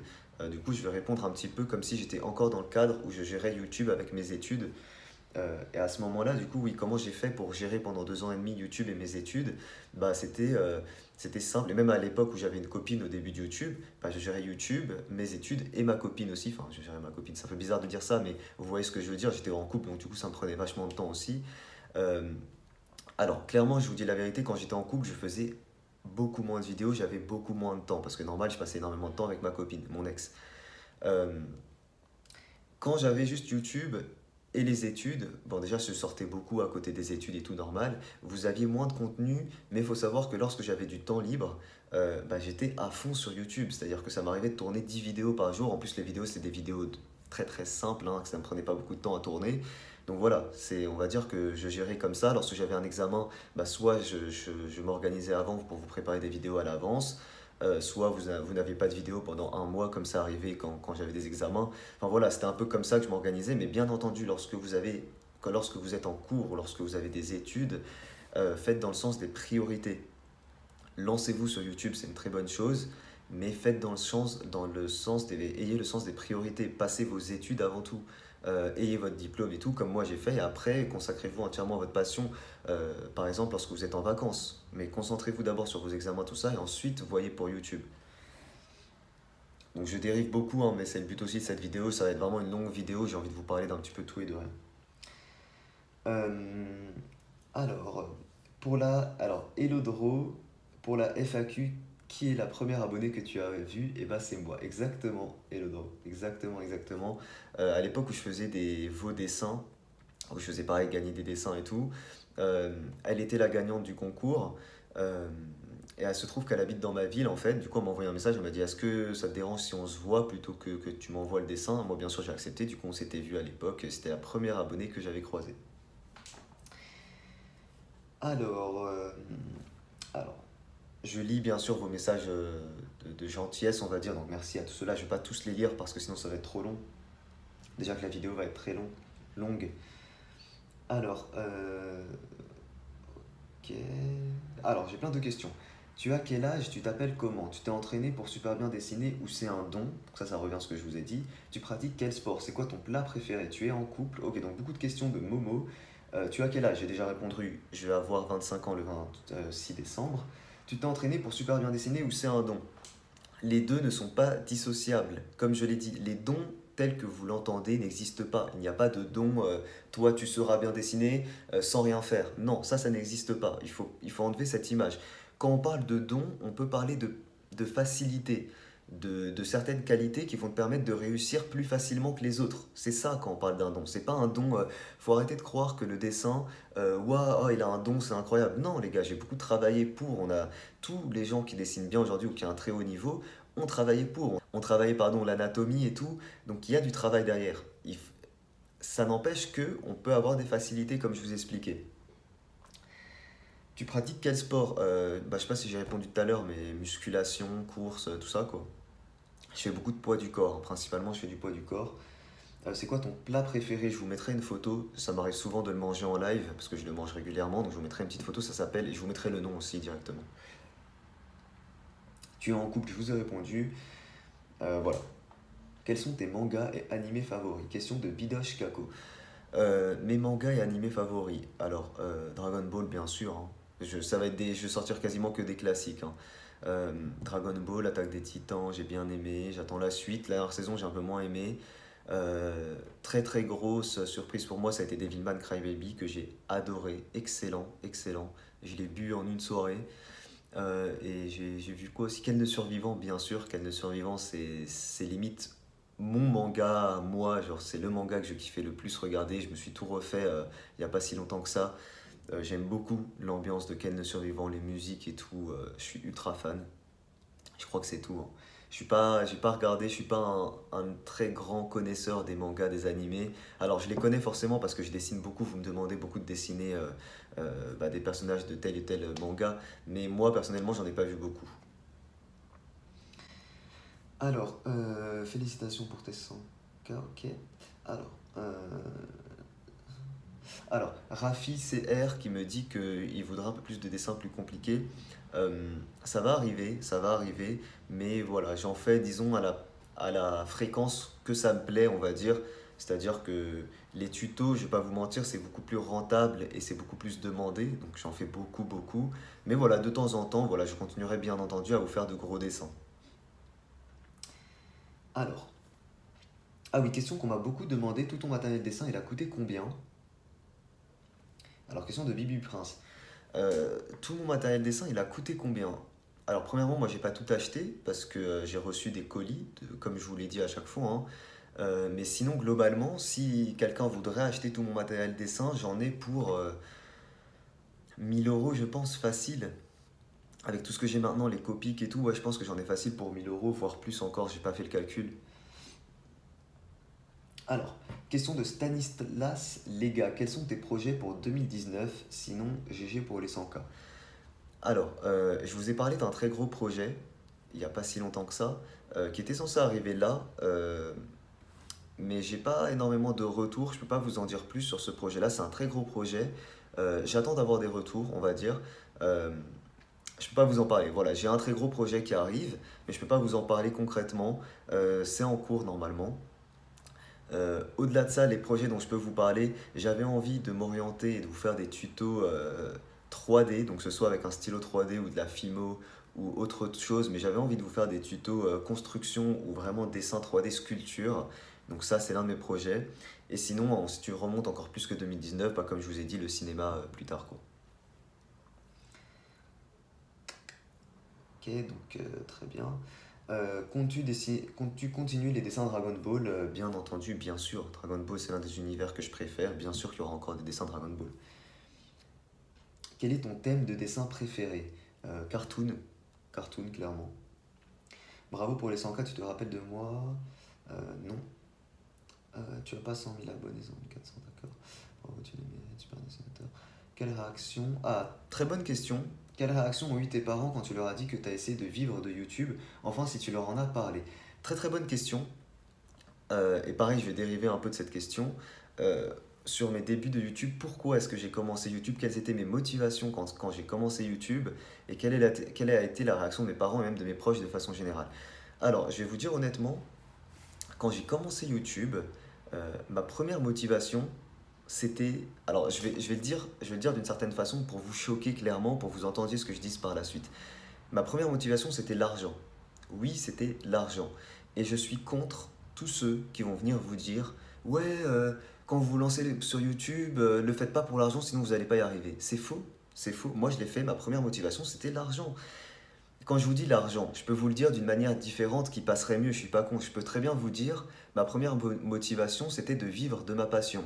[SPEAKER 1] Du coup, je vais répondre un petit peu comme si j'étais encore dans le cadre où je gérais YouTube avec mes études. Et à ce moment-là, du coup, oui, comment j'ai fait pour gérer pendant 2 ans et demi YouTube et mes études? Bah, c'était simple. Et même à l'époque où j'avais une copine au début de YouTube, bah, je gérais YouTube, mes études et ma copine aussi. Enfin, je gérais ma copine, c'est un peu bizarre de dire ça, mais vous voyez ce que je veux dire. J'étais en couple, donc du coup, ça me prenait vachement de temps aussi. Euh, alors, clairement, je vous dis la vérité, quand j'étais en couple, je faisais beaucoup moins de vidéos, j'avais beaucoup moins de temps. Parce que normal, je passais énormément de temps avec ma copine, mon ex. Euh, Quand j'avais juste YouTube et les études, bon déjà je sortais beaucoup à côté des études et tout normal, vous aviez moins de contenu, mais il faut savoir que lorsque j'avais du temps libre, bah, j'étais à fond sur YouTube, c'est-à-dire que ça m'arrivait de tourner 10 vidéos par jour, en plus les vidéos c'est des vidéos très très simples, hein, que ça ne me prenait pas beaucoup de temps à tourner, donc voilà, on va dire que je gérais comme ça, lorsque j'avais un examen, bah, soit je m'organisais avant pour vous préparer des vidéos à l'avance, soit vous n'avez pas de vidéo pendant un mois, comme ça arrivait quand j'avais des examens. Enfin voilà, c'était un peu comme ça que je m'organisais, mais bien entendu, lorsque vous êtes en cours ou lorsque vous avez des études, faites dans le sens des priorités. Lancez-vous sur YouTube, c'est une très bonne chose, mais faites ayez le sens des priorités. Passez vos études avant tout. Ayez votre diplôme et tout, comme moi j'ai fait, et après consacrez-vous entièrement à votre passion, par exemple lorsque vous êtes en vacances. Mais concentrez-vous d'abord sur vos examens, tout ça, et ensuite voyez pour YouTube. Donc je dérive beaucoup, hein, mais c'est le but aussi de cette vidéo, ça va être vraiment une longue vidéo, j'ai envie de vous parler d'un petit peu tout et de rien. Euh, alors, Elodro, pour la FAQ, qui est la première abonnée que tu as vue? Et bah c'est moi, exactement, Elodro, exactement, exactement. À l'époque où je faisais vos dessins, où je faisais pareil, gagner des dessins et tout, elle était la gagnante du concours. euh, et elle se trouve qu'elle habite dans ma ville en fait. Du coup, elle m'a envoyé un message. Elle m'a dit: est-ce que ça te dérange si on se voit plutôt que tu m'envoies le dessin? Moi, bien sûr, j'ai accepté. Du coup, on s'était vu à l'époque. C'était la première abonnée que j'avais croisée. Alors, euh, alors, je lis bien sûr vos messages de gentillesse, on va dire. Donc, merci à tous ceux-là. Je vais pas tous les lire parce que sinon, ça va être trop long. Déjà que la vidéo va être très longue. Alors, ok. Alors, j'ai plein de questions. Tu as quel âge? Tu t'appelles comment? Tu t'es entraîné pour super bien dessiner ou c'est un don? Donc ça revient à ce que je vous ai dit. Tu pratiques quel sport? C'est quoi ton plat préféré? Tu es en couple? Ok, donc beaucoup de questions de Momo. Tu as quel âge? J'ai déjà répondu. Je vais avoir 25 ans le 26 décembre. Tu t'es entraîné pour super bien dessiner ou c'est un don? Les deux ne sont pas dissociables. Comme je l'ai dit, les dons tel que vous l'entendez n'existe pas. Il n'y a pas de don, toi tu sauras bien dessiner sans rien faire. Non, ça n'existe pas. Il faut enlever cette image. Quand on parle de don, on peut parler de facilité, de certaines qualités qui vont te permettre de réussir plus facilement que les autres. C'est ça quand on parle d'un don. C'est pas un don, faut arrêter de croire que le dessin, waouh, oh, il a un don, c'est incroyable. Non les gars, j'ai beaucoup travaillé pour, tous les gens qui dessinent bien aujourd'hui ou qui ont un très haut niveau, ont travaillé pour. On travaillé, pardon, l'anatomie et tout, donc il y a du travail derrière. Ça n'empêche que on peut avoir des facilités comme je vous expliquais. Tu pratiques quel sport? Je sais pas si j'ai répondu tout à l'heure, mais musculation, course, tout ça quoi. Je fais beaucoup de poids du corps, principalement je fais du poids du corps. C'est quoi ton plat préféré? Je vous mettrai une photo, ça m'arrive souvent de le manger en live, parce que je le mange régulièrement, donc je vous mettrai une petite photo, ça s'appelle, et je vous mettrai le nom aussi directement. Tu es en couple, je vous ai répondu. Voilà. Quels sont tes mangas et animés favoris? Question de Bidosh Kako. Mes mangas et animés favoris. Alors, Dragon Ball, bien sûr. Hein. Je vais sortir quasiment que des classiques. Hein. Dragon Ball, Attaque des Titans, j'ai bien aimé. J'attends la suite. La dernière saison, j'ai un peu moins aimé. Très très grosse surprise pour moi, ça a été Devilman Crybaby que j'ai adoré. Excellent, excellent. Je l'ai bu en une soirée. Et j'ai vu quoi aussi? Quel ne survivant, bien sûr. Quel ne survivant, c'est limite mon manga, moi, genre c'est le manga que je kiffais le plus regarder. Je me suis tout refait il n'y a pas si longtemps que ça. J'aime beaucoup l'ambiance de Ken le Survivant, les musiques et tout. Je suis ultra fan. Je crois que c'est tout. Hein. J'ai pas regardé, je suis pas un très grand connaisseur des mangas, des animés. Alors je les connais forcément parce que je dessine beaucoup. Vous me demandez beaucoup de dessiner des personnages de tel et tel manga. Mais moi personnellement, j'en ai pas vu beaucoup. Alors, félicitations pour tes 100K, ok. Alors, euh, alors, Rafi CR qui me dit qu'il voudra un peu plus de dessins plus compliqués. Ça va arriver, mais voilà, j'en fais, disons, à la fréquence que ça me plaît, on va dire. C'est-à-dire que les tutos, je vais pas vous mentir, c'est beaucoup plus rentable et c'est beaucoup plus demandé, donc j'en fais beaucoup, beaucoup. Mais voilà, de temps en temps, voilà, je continuerai bien entendu à vous faire de gros dessins. Alors, ah oui, question qu'on m'a beaucoup demandé, tout ton matériel de dessin, il a coûté combien? Alors, question de Bibi Prince. Tout mon matériel de dessin, il a coûté combien? Alors, premièrement, moi, j'ai pas tout acheté parce que j'ai reçu des colis, comme je vous l'ai dit à chaque fois. Hein. Mais sinon, globalement, si quelqu'un voudrait acheter tout mon matériel de dessin, j'en ai pour 1000 euros, je pense, facile. Avec tout ce que j'ai maintenant, les copiques et tout, ouais, je pense que j'en ai facile pour 1000 euros, voire plus encore, j'ai pas fait le calcul. Alors, question de Stanislas Lega. Quels sont tes projets pour 2019? Sinon, GG pour les 100K. Alors, je vous ai parlé d'un très gros projet, il n'y a pas si longtemps que ça, qui était censé arriver là, mais j'ai pas énormément de retours, je peux pas vous en dire plus sur ce projet-là, c'est un très gros projet. J'attends d'avoir des retours, on va dire. Euh, je peux pas vous en parler. Voilà, j'ai un très gros projet qui arrive, mais je peux pas vous en parler concrètement. C'est en cours normalement. Au-delà de ça, les projets dont je peux vous parler, j'avais envie de m'orienter et de vous faire des tutos 3D, donc que ce soit avec un stylo 3D ou de la Fimo ou autre chose, mais j'avais envie de vous faire des tutos construction ou vraiment dessin 3D sculpture. Donc ça, c'est l'un de mes projets. Et sinon, si tu remontes encore plus que 2019, bah, comme je vous ai dit, le cinéma plus tard, quoi. Ok, donc très bien. Comptes-tu continuer les dessins Dragon Ball? Bien entendu, bien sûr. Dragon Ball, c'est l'un des univers que je préfère. Bien sûr qu'il y aura encore des dessins Dragon Ball. Quel est ton thème de dessin préféré? Cartoon. Cartoon, clairement. Bravo pour les 100K, tu te rappelles de moi? Non. Tu as pas 100 000 abonnés, 400, d'accord. Bravo, tu es le meilleur super dessinateur. Quelle réaction? Ah, très bonne question. Quelle réaction ont eu tes parents quand tu leur as dit que tu as essayé de vivre de YouTube? Enfin, si tu leur en as parlé. Très très bonne question. Et pareil, je vais dériver un peu de cette question. Sur mes débuts de YouTube, pourquoi est-ce que j'ai commencé YouTube? Quelles étaient mes motivations quand j'ai commencé YouTube? Et quelle a été la réaction de mes parents et même de mes proches de façon générale? Alors, je vais vous dire honnêtement, quand j'ai commencé YouTube, ma première motivation, c'était... Alors, je vais le dire d'une certaine façon pour vous choquer clairement, pour que vous entendiez ce que je dise par la suite. Ma première motivation, c'était l'argent. Oui, c'était l'argent. Et je suis contre tous ceux qui vont venir vous dire ouais, quand vous vous lancez sur YouTube, le faites pas pour l'argent, sinon vous n'allez pas y arriver. C'est faux, c'est faux. Moi, je l'ai fait, ma première motivation, c'était l'argent. Quand je vous dis l'argent, je peux vous le dire d'une manière différente qui passerait mieux, je suis pas con. Je peux très bien vous dire, ma première motivation, c'était de vivre de ma passion.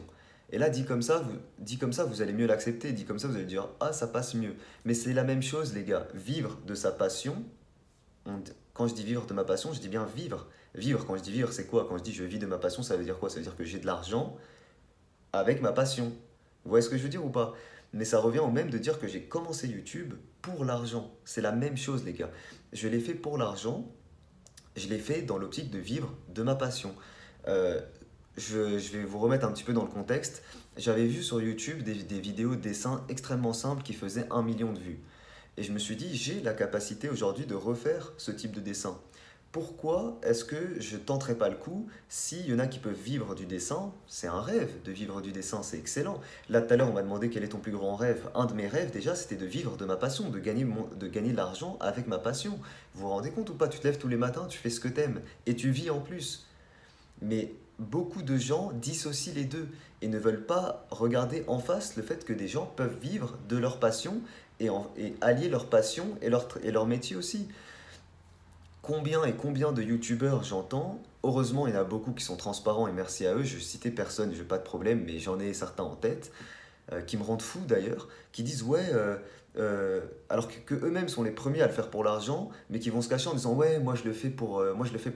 [SPEAKER 1] Et là, dit comme ça, vous allez mieux l'accepter. Dit comme ça, vous allez dire, ah, ça passe mieux. Mais c'est la même chose, les gars. Vivre de sa passion, quand je dis vivre de ma passion, je dis bien vivre. Vivre, quand je dis vivre, c'est quoi? Quand je dis je vis de ma passion, ça veut dire quoi? Ça veut dire que j'ai de l'argent avec ma passion. Vous voyez ce que je veux dire ou pas? Mais ça revient au même de dire que j'ai commencé YouTube pour l'argent. C'est la même chose, les gars. Je l'ai fait pour l'argent, je l'ai fait dans l'optique de vivre de ma passion. Euh, je vais vous remettre un petit peu dans le contexte. J'avais vu sur YouTube des vidéos de dessins extrêmement simples qui faisaient 1 million de vues. Et je me suis dit, j'ai la capacité aujourd'hui de refaire ce type de dessin. Pourquoi est-ce que je tenterais pas le coup s'il y en a qui peuvent vivre du dessin? C'est un rêve de vivre du dessin, c'est excellent. Là, tout à l'heure, on m'a demandé quel est ton plus grand rêve. Un de mes rêves, déjà, c'était de vivre de ma passion, de gagner de l'argent avec ma passion. Vous vous rendez compte ou pas? Tu te lèves tous les matins, tu fais ce que t'aimes et tu vis en plus. Mais beaucoup de gens dissocient les deux et ne veulent pas regarder en face le fait que des gens peuvent vivre de leur passion et allier leur passion et leur métier aussi. Combien et combien de youtubeurs j'entends? Heureusement, il y en a beaucoup qui sont transparents et merci à eux. Je citais personne, je n'ai pas de problème, mais j'en ai certains en tête, qui me rendent fou d'ailleurs, qui disent ouais, alors que eux-mêmes sont les premiers à le faire pour l'argent, mais qui vont se cacher en disant ouais, moi je le fais pour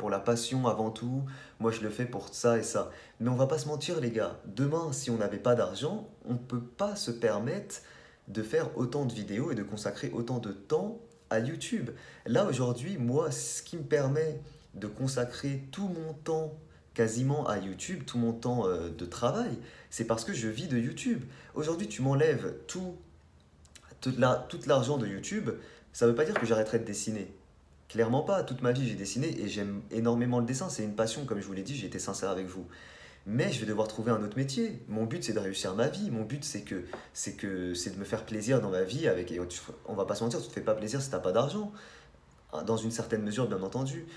[SPEAKER 1] la passion avant tout, moi je le fais pour ça et ça. Mais on va pas se mentir les gars, demain si on n'avait pas d'argent, on ne peut pas se permettre de faire autant de vidéos et de consacrer autant de temps à YouTube. Là aujourd'hui, moi, ce qui me permet de consacrer tout mon temps quasiment à YouTube, tout mon temps de travail, c'est parce que je vis de YouTube. Aujourd'hui, tu m'enlèves toute l'argent de YouTube, ça ne veut pas dire que j'arrêterai de dessiner. Clairement pas, toute ma vie j'ai dessiné et j'aime énormément le dessin, c'est une passion, comme je vous l'ai dit, j'ai été sincère avec vous. Mais je vais devoir trouver un autre métier. Mon but c'est de réussir ma vie, mon but c'est de me faire plaisir dans ma vie avec et on va pas se mentir, tu te fais pas plaisir si t'as pas d'argent. Dans une certaine mesure bien entendu.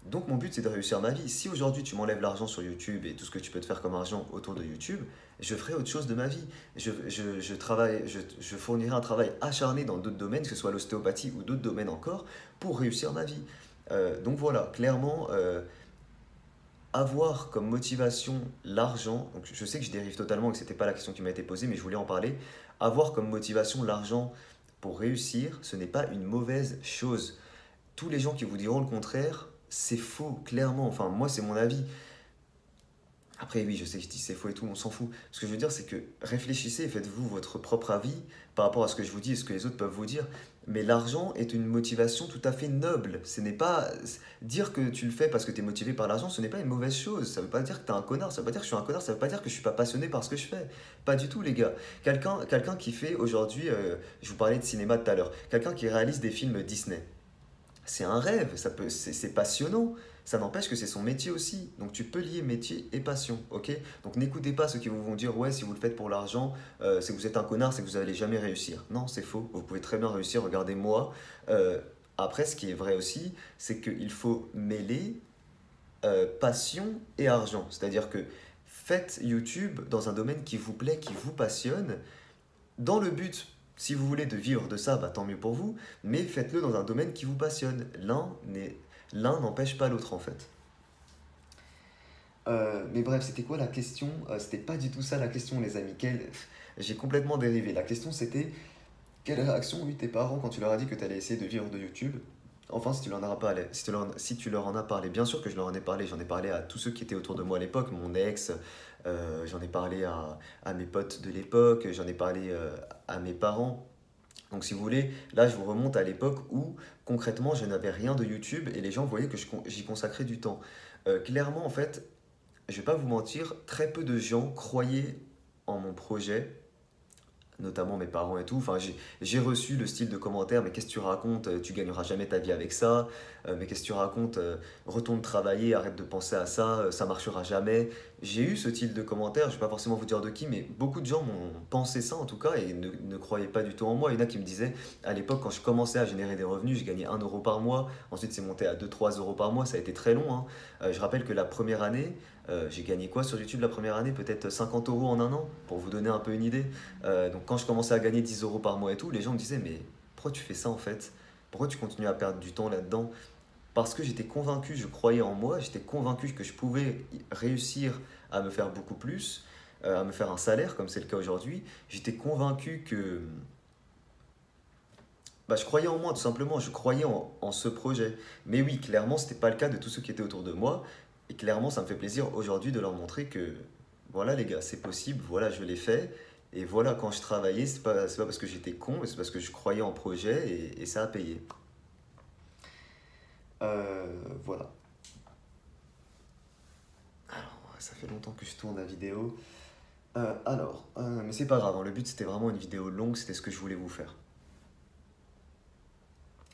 [SPEAKER 1] Donc mon but c'est de réussir ma vie. Si aujourd'hui tu m'enlèves l'argent sur YouTube et tout ce que tu peux te faire comme argent autour de YouTube, je ferai autre chose de ma vie. Je fournirai un travail acharné dans d'autres domaines, que ce soit l'ostéopathie ou d'autres domaines encore, pour réussir ma vie. Donc voilà, clairement, avoir comme motivation l'argent, donc je sais que je dérive totalement et que ce n'était pas la question qui m'a été posée, mais je voulais en parler. Avoir comme motivation l'argent pour réussir, ce n'est pas une mauvaise chose. Tous les gens qui vous diront le contraire, c'est faux, clairement. Enfin, moi, c'est mon avis. Après, oui, je sais que je dis c'est faux et tout, on s'en fout. Ce que je veux dire, c'est que réfléchissez et faites-vous votre propre avis par rapport à ce que je vous dis et ce que les autres peuvent vous dire. Mais l'argent est une motivation tout à fait noble. Ce n'est pas dire que tu le fais parce que tu es motivé par l'argent, ce n'est pas une mauvaise chose. Ça veut pas dire que tu es un connard, ça veut pas dire que je suis un connard, ça veut pas dire que je suis pas passionné par ce que je fais. Pas du tout, les gars. Quelqu'un qui fait aujourd'hui, je vous parlais de cinéma tout à l'heure, quelqu'un qui réalise des films Disney. C'est un rêve, c'est passionnant. Ça n'empêche que c'est son métier aussi. Donc tu peux lier métier et passion, ok? Donc n'écoutez pas ceux qui vont vous dire ouais, si vous le faites pour l'argent, c'est que vous êtes un connard, c'est que vous n'allez jamais réussir. Non, c'est faux. Vous pouvez très bien réussir. Regardez moi. Après, ce qui est vrai aussi, c'est qu'il faut mêler passion et argent. C'est-à-dire que faites YouTube dans un domaine qui vous plaît, qui vous passionne, dans le but, si vous voulez, de vivre de ça, bah, tant mieux pour vous, mais faites-le dans un domaine qui vous passionne. L'un n'empêche pas l'autre en fait. Mais bref, c'était quoi la question? C'était pas du tout ça la question, les amis. J'ai complètement dérivé. La question c'était quelle réaction ont eu tes parents quand tu leur as dit que tu allais essayer de vivre de YouTube? Enfin, si tu leur en as parlé, si tu leur en as parlé, bien sûr que je leur en ai parlé. J'en ai parlé à tous ceux qui étaient autour de moi à l'époque, mon ex, j'en ai parlé à mes potes de l'époque, j'en ai parlé à mes parents. Donc si vous voulez, là je vous remonte à l'époque où concrètement je n'avais rien de YouTube et les gens voyaient que j'y consacrais du temps. Clairement en fait, je vais pas vous mentir, très peu de gens croyaient en mon projet. notamment mes parents et tout. Enfin, j'ai reçu le style de commentaire, mais qu'est-ce que tu racontes? Tu gagneras jamais ta vie avec ça. Mais qu'est-ce que tu racontes? Retourne travailler, arrête de penser à ça, ça marchera jamais. J'ai eu ce type de commentaires, je vais pas forcément vous dire de qui, mais beaucoup de gens m'ont pensé ça en tout cas et ne croyaient pas du tout en moi. Il y en a qui me disaient, à l'époque, quand je commençais à générer des revenus, je gagnais 1 euro par mois. Ensuite, c'est monté à 2 3 euros par mois. Ça a été très long, hein. Je rappelle que la première année, j'ai gagné quoi sur YouTube la première année? Peut-être 50 euros en un an, pour vous donner un peu une idée. Donc quand je commençais à gagner 10 euros par mois et tout, les gens me disaient, mais pourquoi tu fais ça en fait? Pourquoi tu continues à perdre du temps là-dedans? Parce que j'étais convaincu, je croyais en moi, j'étais convaincu que je pouvais réussir à me faire beaucoup plus, à me faire un salaire comme c'est le cas aujourd'hui. J'étais convaincu que bah, je croyais en moi tout simplement, je croyais en ce projet. Mais oui, clairement, c'était pas le cas de tous ceux qui étaient autour de moi. Et clairement, ça me fait plaisir aujourd'hui de leur montrer que voilà les gars, c'est possible, voilà, je l'ai fait. Et voilà, quand je travaillais, c'est pas parce que j'étais con, mais c'est parce que je croyais en projet et ça a payé. Voilà. Alors, ça fait longtemps que je tourne la vidéo. Mais c'est pas grave, hein, le but c'était vraiment une vidéo longue, c'était ce que je voulais vous faire.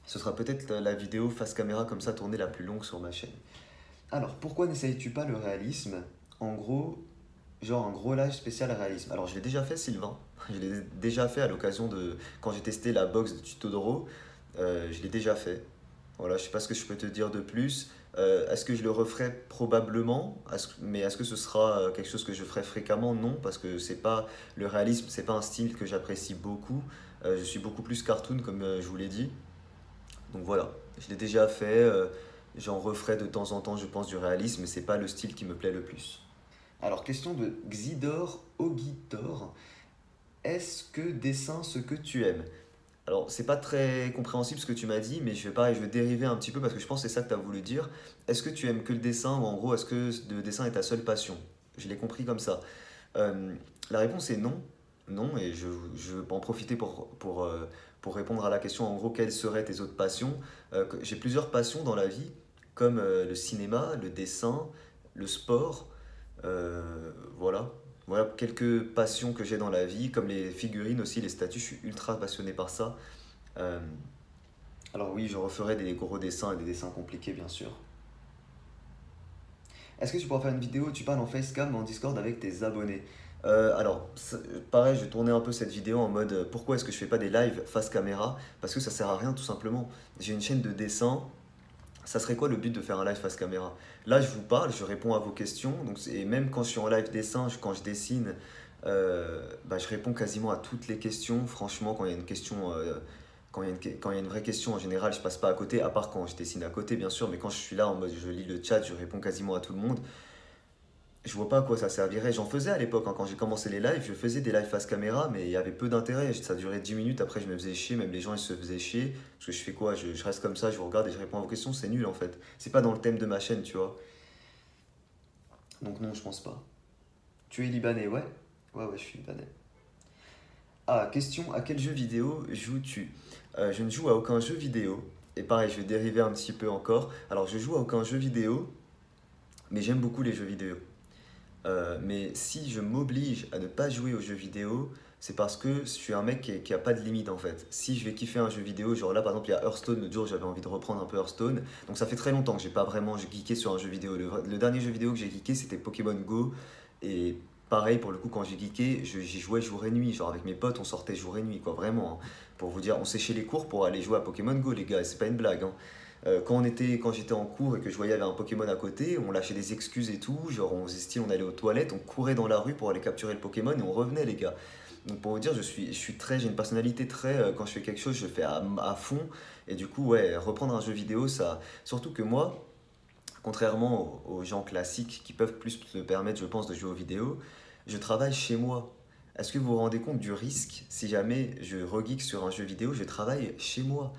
[SPEAKER 1] Ce sera peut-être la vidéo face caméra comme ça tournée la plus longue sur ma chaîne. Alors, pourquoi n'essayes-tu pas le réalisme? En gros, genre un gros live spécial réalisme. Alors, je l'ai déjà fait, Sylvain. Je l'ai déjà fait à l'occasion de... Quand j'ai testé la box de Tuto Doro, je l'ai déjà fait. Voilà, je sais pas ce que je peux te dire de plus. Est-ce que je le referai? Probablement. Mais est-ce que ce sera quelque chose que je ferai fréquemment? Non, parce que c'est pas le réalisme, c'est pas un style que j'apprécie beaucoup. Je suis beaucoup plus cartoon, comme je vous l'ai dit. Donc voilà, je l'ai déjà fait. J'en referai de temps en temps, je pense, du réalisme, mais c'est pas le style qui me plaît le plus. Alors, question de Xidor Ogitor. Est-ce que dessin ce que tu aimes? Alors, c'est pas très compréhensible ce que tu m'as dit, mais je vais dériver un petit peu parce que je pense que c'est ça que tu as voulu dire. Est-ce que tu aimes que le dessin ou en gros, est-ce que le dessin est ta seule passion? Je l'ai compris comme ça. Euh, la réponse est non. Non, et je veux en profiter pour répondre à la question en gros, quelles seraient tes autres passions? J'ai plusieurs passions dans la vie, comme le cinéma, le dessin, le sport. Voilà. Voilà quelques passions que j'ai dans la vie, comme les figurines aussi, les statues, je suis ultra passionné par ça. Euh, alors oui, je referai des gros dessins et des dessins compliqués, bien sûr. Est-ce que tu pourras faire une vidéo où tu parles en facecam ou en Discord avec tes abonnés? Pareil, je tournais un peu cette vidéo en mode pourquoi est-ce que je fais pas des lives face caméra? Parce que ça sert à rien tout simplement. J'ai une chaîne de dessin, ça serait quoi le but de faire un live face caméra? Là, je vous parle, je réponds à vos questions, et même quand je suis en live dessin, quand je dessine, bah, je réponds quasiment à toutes les questions. Franchement, quand il y a une question, quand il y a une vraie question, en général, je passe pas à côté, à part quand je dessine à côté, bien sûr, mais quand je suis là en mode je lis le chat, je réponds quasiment à tout le monde. Je vois pas à quoi ça servirait. J'en faisais à l'époque, hein, quand j'ai commencé les lives, je faisais des lives face caméra, mais il y avait peu d'intérêt. Ça durait 10 minutes, après je me faisais chier, même les gens ils se faisaient chier. Parce que je fais quoi? Je reste comme ça, je vous regarde et je réponds à vos questions, c'est nul en fait. C'est pas dans le thème de ma chaîne, tu vois. Donc non, je pense pas. Tu es libanais, ouais? Ouais, ouais, je suis libanais. Ah, question, à quel jeu vidéo joues-tu? Je ne joue à aucun jeu vidéo. Et pareil, je vais dériver un petit peu encore. Alors, je joue à aucun jeu vidéo, mais j'aime beaucoup les jeux vidéo. Mais si je m'oblige à ne pas jouer aux jeux vidéo, c'est parce que je suis un mec qui a pas de limite en fait. Si je vais kiffer un jeu vidéo, genre là par exemple il y a Hearthstone, l'autre jour j'avais envie de reprendre un peu Hearthstone, donc ça fait très longtemps que j'ai pas vraiment geeké sur un jeu vidéo. Le dernier jeu vidéo que j'ai geeké c'était Pokémon Go, et pareil pour le coup quand j'ai geeké, j'y jouais jour et nuit, genre avec mes potes on sortait jour et nuit quoi, vraiment, hein. Pour vous dire, on séchait les cours pour aller jouer à Pokémon Go les gars, c'est pas une blague, hein. Quand j'étais en cours et que je voyais il y avait un Pokémon à côté, on lâchait des excuses et tout, genre on faisait style, on allait aux toilettes, on courait dans la rue pour aller capturer le Pokémon et on revenait les gars. Donc pour vous dire, j'ai une personnalité très, quand je fais quelque chose, je le fais à fond. Et du coup, ouais, reprendre un jeu vidéo, ça, surtout que moi, contrairement aux gens classiques qui peuvent plus se permettre, je pense, de jouer aux vidéos, je travaille chez moi. Est-ce que vous vous rendez compte du risque si jamais je regeek sur un jeu vidéo, je travaille chez moi?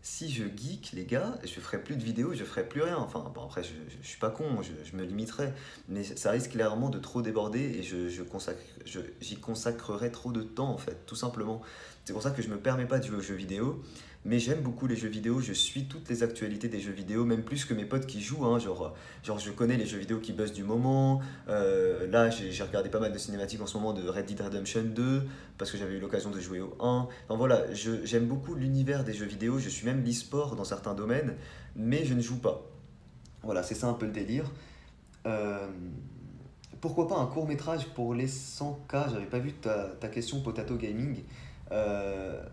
[SPEAKER 1] Si je geek, les gars, je ferai plus de vidéos, je ferai plus rien. Enfin, bon, après, je suis pas con, je me limiterai. Mais ça risque clairement de trop déborder et j'y consacrerai trop de temps, en fait, tout simplement. C'est pour ça que je me permets pas de jouer aux jeux vidéo. mais j'aime beaucoup les jeux vidéo, je suis toutes les actualités des jeux vidéo, même plus que mes potes qui jouent, hein, genre je connais les jeux vidéo qui buzzent du moment. Là j'ai regardé pas mal de cinématiques en ce moment de Red Dead Redemption 2, parce que j'avais eu l'occasion de jouer au 1. Enfin voilà, j'aime beaucoup l'univers des jeux vidéo, je suis même l'e-sport dans certains domaines, mais je ne joue pas. Voilà, c'est ça un peu le délire. Euh, Pourquoi pas un court métrage pour les 100K? J'avais pas vu ta question Potato Gaming.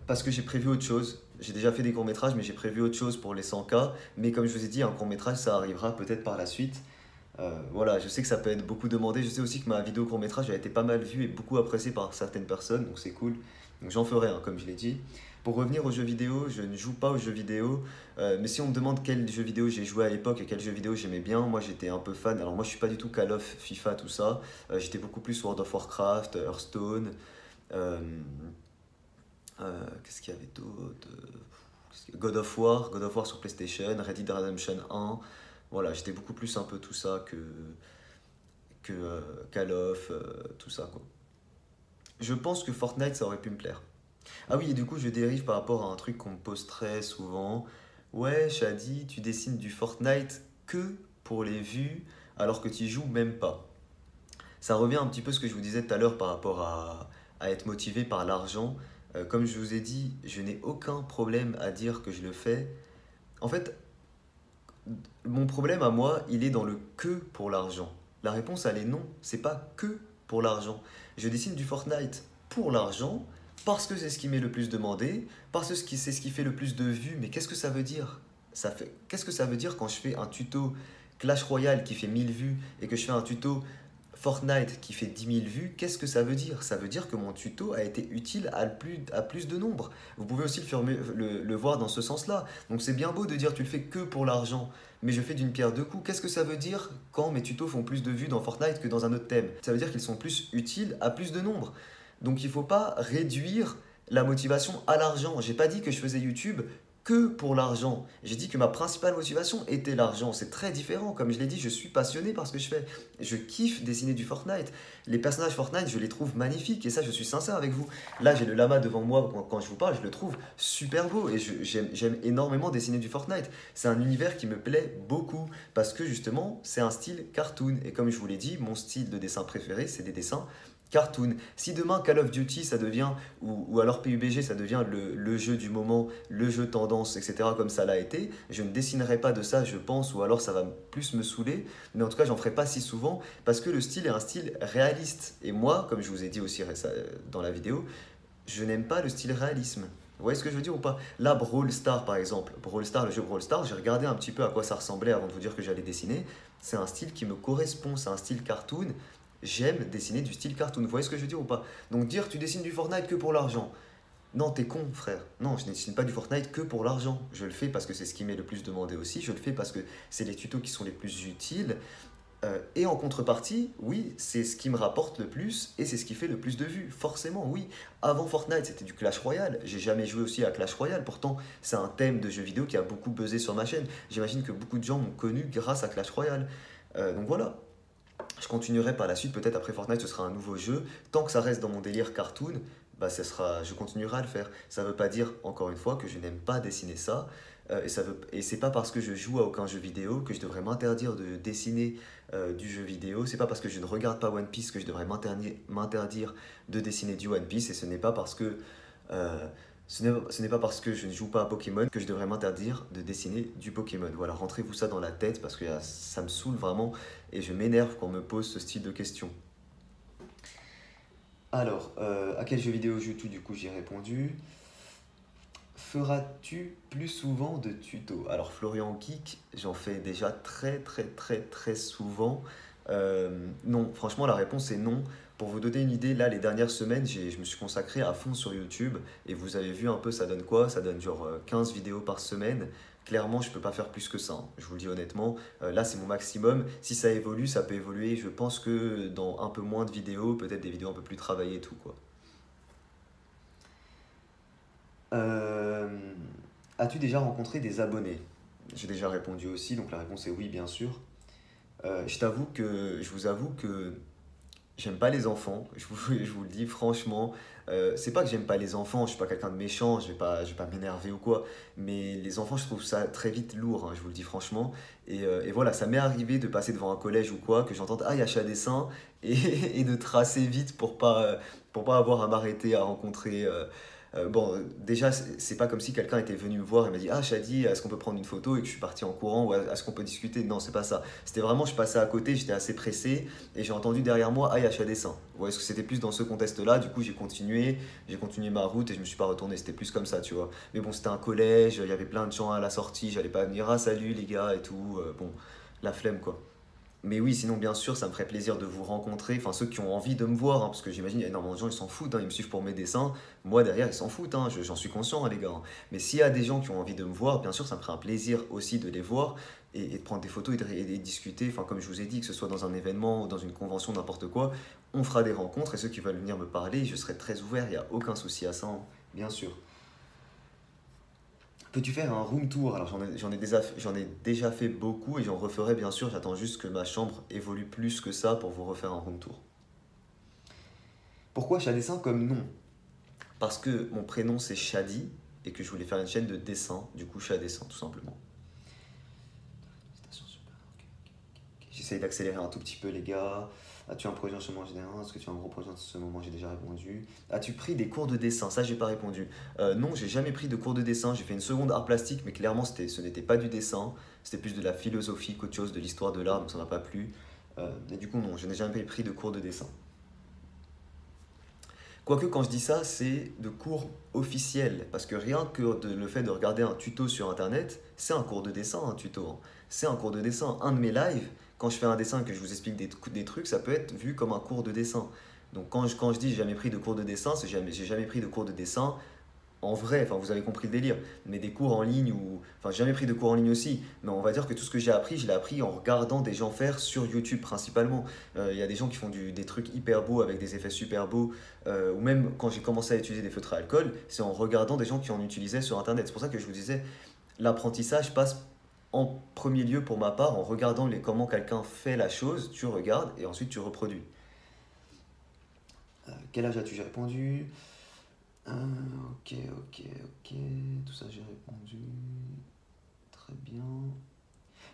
[SPEAKER 1] Parce que j'ai prévu autre chose. J'ai déjà fait des courts métrages, mais j'ai prévu autre chose pour les 100K. Mais comme je vous ai dit, un court métrage, ça arrivera peut-être par la suite. Voilà, je sais que ça peut être beaucoup demandé. Je sais aussi que ma vidéo court métrage a été pas mal vue et beaucoup appréciée par certaines personnes, donc c'est cool. Donc j'en ferai un, comme je l'ai dit. Pour revenir aux jeux vidéo, je ne joue pas aux jeux vidéo. Mais si on me demande quel jeu vidéo j'ai joué à l'époque et quel jeu vidéo j'aimais bien, moi j'étais un peu fan. Alors moi je suis pas du tout Call of, FIFA, tout ça. J'étais beaucoup plus World of Warcraft, Hearthstone. euh, Qu'est-ce qu'il y avait d'autre? God of War sur PlayStation, Red Dead Redemption 1. Voilà, j'étais beaucoup plus un peu tout ça que Call of, tout ça quoi. Je pense que Fortnite ça aurait pu me plaire. Ah oui, et du coup, je dérive par rapport à un truc qu'on me pose très souvent. Ouais, Shadi, tu dessines du Fortnite que pour les vues, alors que tu y joues même pas. Ça revient un petit peu à ce que je vous disais tout à l'heure par rapport à être motivé par l'argent. Comme je vous ai dit, je n'ai aucun problème à dire que je le fais. En fait, mon problème à moi, il est dans le que pour l'argent. La réponse, elle est non. C'est pas que pour l'argent. Je dessine du Fortnite pour l'argent, parce que c'est ce qui m'est le plus demandé, parce que c'est ce qui fait le plus de vues. Mais qu'est-ce que ça veut dire? Qu'est-ce que ça veut dire quand je fais un tuto Clash Royale qui fait 1000 vues et que je fais un tuto Fortnite qui fait 10 000 vues? Qu'est-ce que ça veut dire? Ça veut dire que mon tuto a été utile à plus de nombre. Vous pouvez aussi le voir dans ce sens-là. Donc c'est bien beau de dire tu le fais que pour l'argent, mais je fais d'une pierre deux coups. Qu'est-ce que ça veut dire quand mes tutos font plus de vues dans Fortnite que dans un autre thème? Ça veut dire qu'ils sont plus utiles à plus de nombre. Donc il ne faut pas réduire la motivation à l'argent. J'ai pas dit que je faisais YouTube que pour l'argent. J'ai dit que ma principale motivation était l'argent. C'est très différent. Comme je l'ai dit, je suis passionné par ce que je fais. Je kiffe dessiner du Fortnite. Les personnages Fortnite, je les trouve magnifiques. Et ça, je suis sincère avec vous. Là, j'ai le lama devant moi quand je vous parle. Je le trouve super beau. Et j'aime énormément dessiner du Fortnite. C'est un univers qui me plaît beaucoup. Parce que justement, c'est un style cartoon. Et comme je vous l'ai dit, mon style de dessin préféré, c'est des dessins cartoon. Si demain Call of Duty ça devient, ou alors PUBG ça devient le jeu du moment, le jeu tendance, etc. comme ça l'a été, je ne dessinerai pas de ça, je pense, ou alors ça va plus me saouler, mais en tout cas j'en ferai pas si souvent parce que le style est un style réaliste. Et moi, comme je vous ai dit aussi dans la vidéo, je n'aime pas le style réalisme. Vous voyez ce que je veux dire ou pas? Là, Brawl Stars par exemple, Brawl Stars, le jeu Brawl Stars, j'ai regardé un petit peu à quoi ça ressemblait avant de vous dire que j'allais dessiner. C'est un style qui me correspond, c'est un style cartoon. J'aime dessiner du style cartoon. Vous voyez ce que je veux dire ou pas? Donc dire tu dessines du Fortnite que pour l'argent. Non, t'es con, frère. Non, je ne dessine pas du Fortnite que pour l'argent. Je le fais parce que c'est ce qui m'est le plus demandé aussi. Je le fais parce que c'est les tutos qui sont les plus utiles. Et en contrepartie, oui, c'est ce qui me rapporte le plus et c'est ce qui fait le plus de vues. Forcément, oui. Avant Fortnite, c'était du Clash Royale. J'ai jamais joué aussi à Clash Royale. Pourtant, c'est un thème de jeu vidéo qui a beaucoup buzzé sur ma chaîne. J'imagine que beaucoup de gens m'ont connu grâce à Clash Royale. Donc voilà. Je continuerai par la suite, peut-être après Fortnite, ce sera un nouveau jeu. Tant que ça reste dans mon délire cartoon, bah, je continuerai à le faire. Ça ne veut pas dire, encore une fois, que je n'aime pas dessiner ça. Et c'est pas parce que je joue à aucun jeu vidéo que je devrais m'interdire de dessiner du jeu vidéo. C'est pas parce que je ne regarde pas One Piece que je devrais m'interdire de dessiner du One Piece. Et ce n'est pas parce que euh, ce n'est pas parce que je ne joue pas à Pokémon que je devrais m'interdire de dessiner du Pokémon. Voilà, rentrez-vous ça dans la tête parce que ça me saoule vraiment et je m'énerve quand on me pose ce style de questions. Alors, à quel jeu vidéo joues-tu? Du coup, j'ai répondu. Feras-tu plus souvent de tutos? Alors, Florian Geek, j'en fais déjà très très très très souvent. Non, franchement, la réponse est non. Pour vous donner une idée, là, les dernières semaines, je me suis consacré à fond sur YouTube et vous avez vu un peu, ça donne quoi? Ça donne genre 15 vidéos par semaine. Clairement, je peux pas faire plus que ça, hein. Je vous le dis honnêtement. Là, c'est mon maximum. Si ça évolue, ça peut évoluer. Je pense que dans un peu moins de vidéos, peut-être des vidéos un peu plus travaillées et tout, quoi. Euh, As-tu déjà rencontré des abonnés? J'ai déjà répondu aussi, donc la réponse est oui, bien sûr. Je vous avoue que j'aime pas les enfants, je vous le dis franchement. C'est pas que j'aime pas les enfants, je suis pas quelqu'un de méchant, je vais pas m'énerver ou quoi. Mais les enfants, je trouve ça très vite lourd, hein, je vous le dis franchement. Et voilà, ça m'est arrivé de passer devant un collège ou quoi, que j'entende ah, il y a chat dessin, et de tracer vite pour pas avoir à m'arrêter à rencontrer. Bon, déjà, c'est pas comme si quelqu'un était venu me voir et m'a dit ah, Shadi, est-ce qu'on peut prendre une photo et que je suis parti en courant ou est-ce qu'on peut discuter? Non, c'est pas ça. C'était vraiment, je passais à côté, j'étais assez pressé et j'ai entendu derrière moi ah, il y a chat dessin. Vous voyez, ce que c'était plus dans ce contexte-là, du coup, j'ai continué ma route et je me suis pas retourné. C'était plus comme ça, tu vois. Mais bon, c'était un collège, il y avait plein de gens à la sortie, j'allais pas venir ah, salut les gars et tout. Bon, la flemme quoi. Mais oui, sinon, bien sûr, ça me ferait plaisir de vous rencontrer. Enfin, ceux qui ont envie de me voir, hein, parce que j'imagine, il y a énormément de gens, ils s'en foutent, hein, ils me suivent pour mes dessins. Moi, derrière, ils s'en foutent, hein, j'en suis conscient, hein, les gars, hein. Mais s'il y a des gens qui ont envie de me voir, bien sûr, ça me ferait un plaisir aussi de les voir et de prendre des photos et de discuter. Enfin, comme je vous ai dit, que ce soit dans un événement ou dans une convention, n'importe quoi, on fera des rencontres et ceux qui veulent venir me parler, je serai très ouvert, il n'y a aucun souci à ça, hein, bien sûr. Peux-tu faire un room tour? Alors j'en ai déjà fait beaucoup et j'en referai bien sûr. J'attends juste que ma chambre évolue plus que ça pour vous refaire un room tour. Pourquoi Chat Dessin comme nom? Parce que mon prénom c'est Shadi et que je voulais faire une chaîne de dessin, du coup Chat Dessin tout simplement. J'essaye d'accélérer un tout petit peu les gars. As-tu un projet en ce moment général? Est-ce que tu as un gros projet en ce moment? J'ai déjà répondu. As-tu pris des cours de dessin? Ça, j'ai pas répondu. Non, j'ai jamais pris de cours de dessin. J'ai fait une seconde art plastique, mais clairement, ce n'était pas du dessin. C'était plus de la philosophie qu'autre chose, de l'histoire de l'art, donc ça m'a pas plu. Et du coup, non, je n'ai jamais pris de cours de dessin. Quoique, quand je dis ça, c'est de cours officiels. Parce que rien que le fait de regarder un tuto sur Internet, c'est un cours de dessin, un tuto, hein. C'est un cours de dessin. Un de mes lives, quand je fais un dessin et que je vous explique des trucs, ça peut être vu comme un cours de dessin. Donc quand je dis j'ai jamais pris de cours de dessin, j'ai jamais pris de cours de dessin en vrai, enfin vous avez compris le délire, mais des cours en ligne ou enfin j'ai jamais pris de cours en ligne aussi, mais on va dire que tout ce que j'ai appris, je l'ai appris en regardant des gens faire sur YouTube principalement. Il y a des gens qui font des trucs hyper beaux avec des effets super beaux, ou même quand j'ai commencé à utiliser des feutres à alcool, c'est en regardant des gens qui en utilisaient sur Internet. C'est pour ça que je vous disais, l'apprentissage passe en premier lieu pour ma part en regardant comment quelqu'un fait la chose, tu regardes et ensuite tu reproduis. Quel âge as-tu? J'ai répondu. Ok, ok, ok. Tout ça, j'ai répondu. Très bien.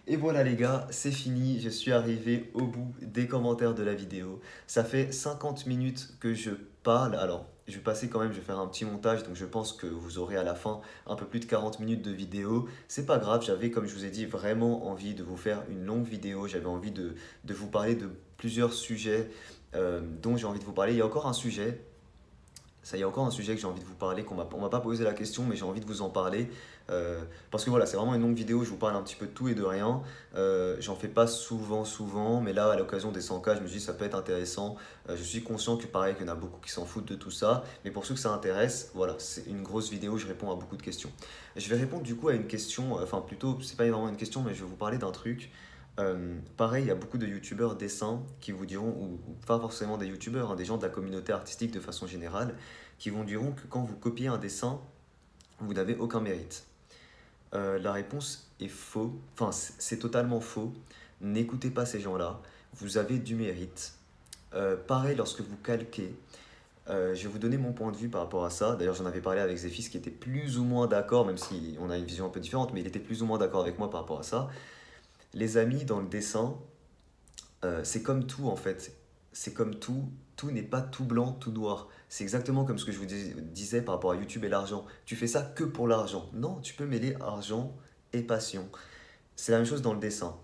[SPEAKER 1] Et voilà les gars, c'est fini, je suis arrivé au bout des commentaires de la vidéo. Ça fait 50 minutes que je parle, alors je vais passer quand même, je vais faire un petit montage, donc je pense que vous aurez à la fin un peu plus de 40 minutes de vidéo. C'est pas grave, j'avais comme je vous ai dit vraiment envie de vous faire une longue vidéo, j'avais envie de vous parler de plusieurs sujets dont j'ai envie de vous parler. Il y a encore un sujet. Ça, il y a encore un sujet que j'ai envie de vous parler, on m'a pas posé la question, mais j'ai envie de vous en parler. Parce que voilà, c'est vraiment une longue vidéo, je vous parle un petit peu de tout et de rien. J'en fais pas souvent, mais là, à l'occasion des 100K, je me suis dit ça peut être intéressant. Je suis conscient que pareil, qu'il y en a beaucoup qui s'en foutent de tout ça. Mais pour ceux que ça intéresse, voilà, c'est une grosse vidéo, je réponds à beaucoup de questions. Je vais répondre du coup à une question, enfin plutôt, c'est pas vraiment une question, mais je vais vous parler d'un truc. Pareil, il y a beaucoup de youtubeurs dessins qui vous diront, ou pas forcément des youtubeurs, hein, des gens de la communauté artistique de façon générale, qui vous diront que quand vous copiez un dessin, vous n'avez aucun mérite. La réponse est faux, enfin c'est totalement faux. N'écoutez pas ces gens-là, vous avez du mérite. Pareil lorsque vous calquez. Je vais vous donner mon point de vue par rapport à ça. D'ailleurs, j'en avais parlé avec Zéphis qui était plus ou moins d'accord, même si on a une vision un peu différente, mais il était plus ou moins d'accord avec moi par rapport à ça. Les amis, dans le dessin, c'est comme tout en fait. C'est comme tout. Tout n'est pas tout blanc, tout noir. C'est exactement comme ce que je vous disais par rapport à YouTube et l'argent. Tu fais ça que pour l'argent. Non, tu peux mêler argent et passion. C'est la même chose dans le dessin.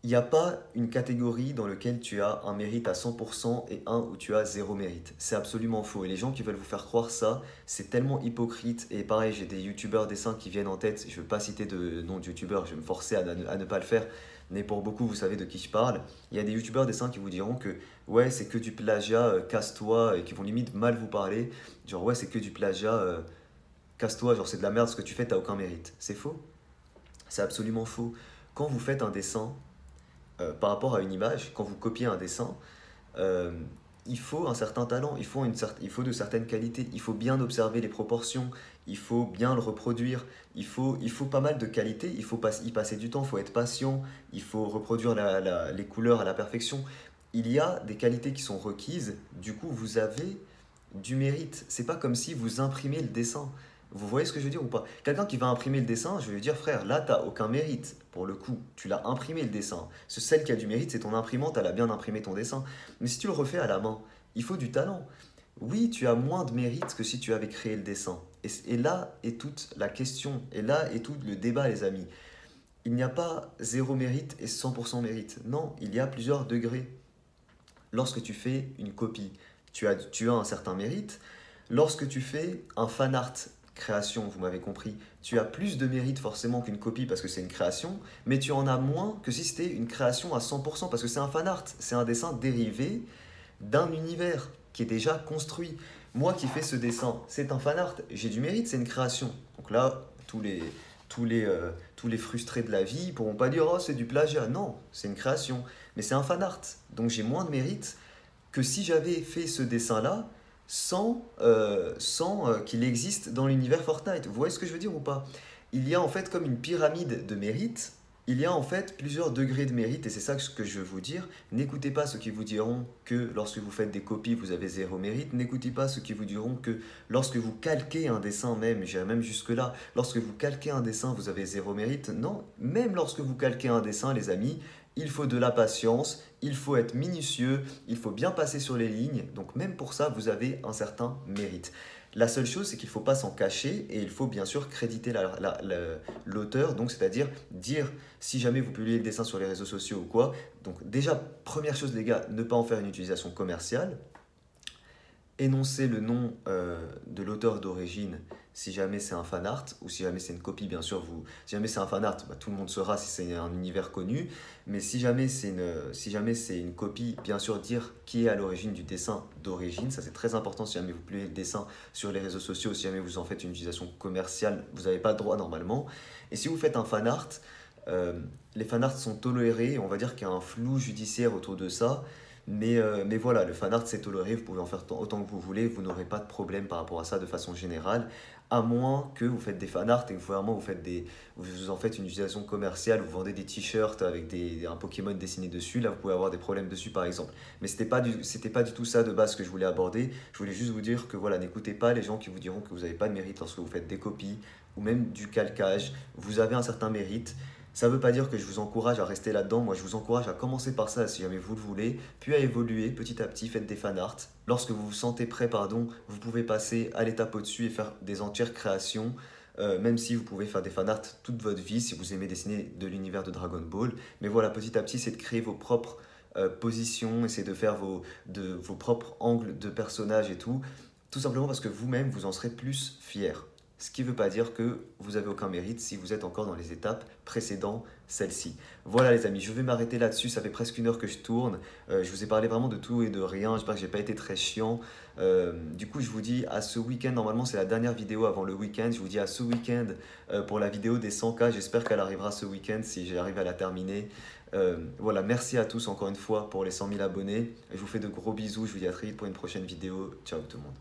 [SPEAKER 1] Il n'y a pas une catégorie dans laquelle tu as un mérite à 100% et un où tu as zéro mérite. C'est absolument faux. Et les gens qui veulent vous faire croire ça, c'est tellement hypocrite. Et pareil, j'ai des youtubeurs dessins qui viennent en tête. Je ne veux pas citer de nom de youtubeurs, je vais me forcer à ne pas le faire. Mais pour beaucoup, vous savez de qui je parle. Il y a des youtubeurs dessins qui vous diront que ouais, c'est que du plagiat, casse-toi, et qui vont limite mal vous parler. Genre ouais, c'est que du plagiat, casse-toi, genre c'est de la merde ce que tu fais, t'as aucun mérite. C'est faux. C'est absolument faux. Quand vous faites un dessin, par rapport à une image, quand vous copiez un dessin, euh, il faut un certain talent, il faut de certaines qualités, il faut bien observer les proportions, il faut bien le reproduire, il faut pas mal de qualités, il faut y passer du temps, il faut être patient, il faut reproduire les couleurs à la perfection. il y a des qualités qui sont requises, du coup vous avez du mérite. C'est pas comme si vous imprimez le dessin. Vous voyez ce que je veux dire ou pas? Quelqu'un qui va imprimer le dessin, je vais lui dire frère, là t'as aucun mérite pour le coup. Tu l'as imprimé le dessin. Celle qui a du mérite, c'est ton imprimante, elle a bien imprimé ton dessin. Mais si tu le refais à la main, il faut du talent. Oui, tu as moins de mérite que si tu avais créé le dessin. Et là est toute la question, et là est tout le débat les amis. Il n'y a pas zéro mérite et 100% mérite. Non, il y a plusieurs degrés. Lorsque tu fais une copie, tu as un certain mérite. Lorsque tu fais un fan art création, vous m'avez compris, tu as plus de mérite forcément qu'une copie parce que c'est une création, mais tu en as moins que si c'était une création à 100% parce que c'est un fan art, c'est un dessin dérivé d'un univers qui est déjà construit. Moi qui fais ce dessin, c'est un fan art, j'ai du mérite, c'est une création. Donc là, tous les frustrés de la vie ne pourront pas dire oh c'est du plagiat. Non, c'est une création, mais c'est un fan art. Donc j'ai moins de mérite que si j'avais fait ce dessin-là sans qu'il existe dans l'univers Fortnite. Vous voyez ce que je veux dire ou pas? Il y a en fait comme une pyramide de mérite. Il y a en fait plusieurs degrés de mérite et c'est ça que je veux vous dire. N'écoutez pas ceux qui vous diront que lorsque vous faites des copies, vous avez zéro mérite. N'écoutez pas ceux qui vous diront que lorsque vous calquez un dessin même, j'irai même jusque-là, lorsque vous calquez un dessin, vous avez zéro mérite. Non, même lorsque vous calquez un dessin, les amis, il faut de la patience, il faut être minutieux, il faut bien passer sur les lignes. Donc même pour ça, vous avez un certain mérite. La seule chose, c'est qu'il ne faut pas s'en cacher et il faut bien sûr créditer l'auteur, donc c'est-à-dire dire si jamais vous publiez le dessin sur les réseaux sociaux ou quoi. Donc déjà, première chose les gars, ne pas en faire une utilisation commerciale. Énoncer le nom de l'auteur d'origine si jamais c'est un fan art ou si jamais c'est une copie, bien sûr, si jamais c'est un fan art, bah, tout le monde saura si c'est un univers connu, mais si jamais c'est une copie, bien sûr, dire qui est à l'origine du dessin d'origine, ça c'est très important si jamais vous publiez le dessin sur les réseaux sociaux, si jamais vous en faites une utilisation commerciale, vous n'avez pas le droit normalement, et si vous faites un fan art, les fan arts sont tolérés, on va dire qu'il y a un flou judiciaire autour de ça, mais voilà, le fan art c'est toléré, vous pouvez en faire autant que vous voulez, vous n'aurez pas de problème par rapport à ça de façon générale, à moins que vous faites des fan art et que vraiment vous en faites une utilisation commerciale, vous vendez des t-shirts avec un Pokémon dessiné dessus, là vous pouvez avoir des problèmes dessus par exemple. Mais c'était pas du tout ça de base que je voulais aborder, je voulais juste vous dire que voilà, n'écoutez pas les gens qui vous diront que vous n'avez pas de mérite lorsque vous faites des copies ou même du calcage, vous avez un certain mérite. Ça ne veut pas dire que je vous encourage à rester là-dedans, moi je vous encourage à commencer par ça si jamais vous le voulez, puis à évoluer petit à petit, faites des fan art. Lorsque vous vous sentez prêt, pardon, vous pouvez passer à l'étape au-dessus et faire des entières créations, même si vous pouvez faire des fan art toute votre vie, si vous aimez dessiner de l'univers de Dragon Ball. Mais voilà, petit à petit, c'est de créer vos propres positions, essayer de faire vos propres angles de personnages et tout simplement parce que vous-même, vous en serez plus fier. Ce qui ne veut pas dire que vous n'avez aucun mérite si vous êtes encore dans les étapes précédentes celle-ci. Voilà les amis, je vais m'arrêter là-dessus, ça fait presque 1 heure que je tourne. Je vous ai parlé vraiment de tout et de rien, j'espère que je n'ai pas été très chiant. Du coup, je vous dis à ce week-end, normalement c'est la dernière vidéo avant le week-end, je vous dis à ce week-end pour la vidéo des 100K, j'espère qu'elle arrivera ce week-end si j'arrive à la terminer. Voilà, merci à tous encore une fois pour les 100 000 abonnés. Je vous fais de gros bisous, je vous dis à très vite pour une prochaine vidéo. Ciao tout le monde.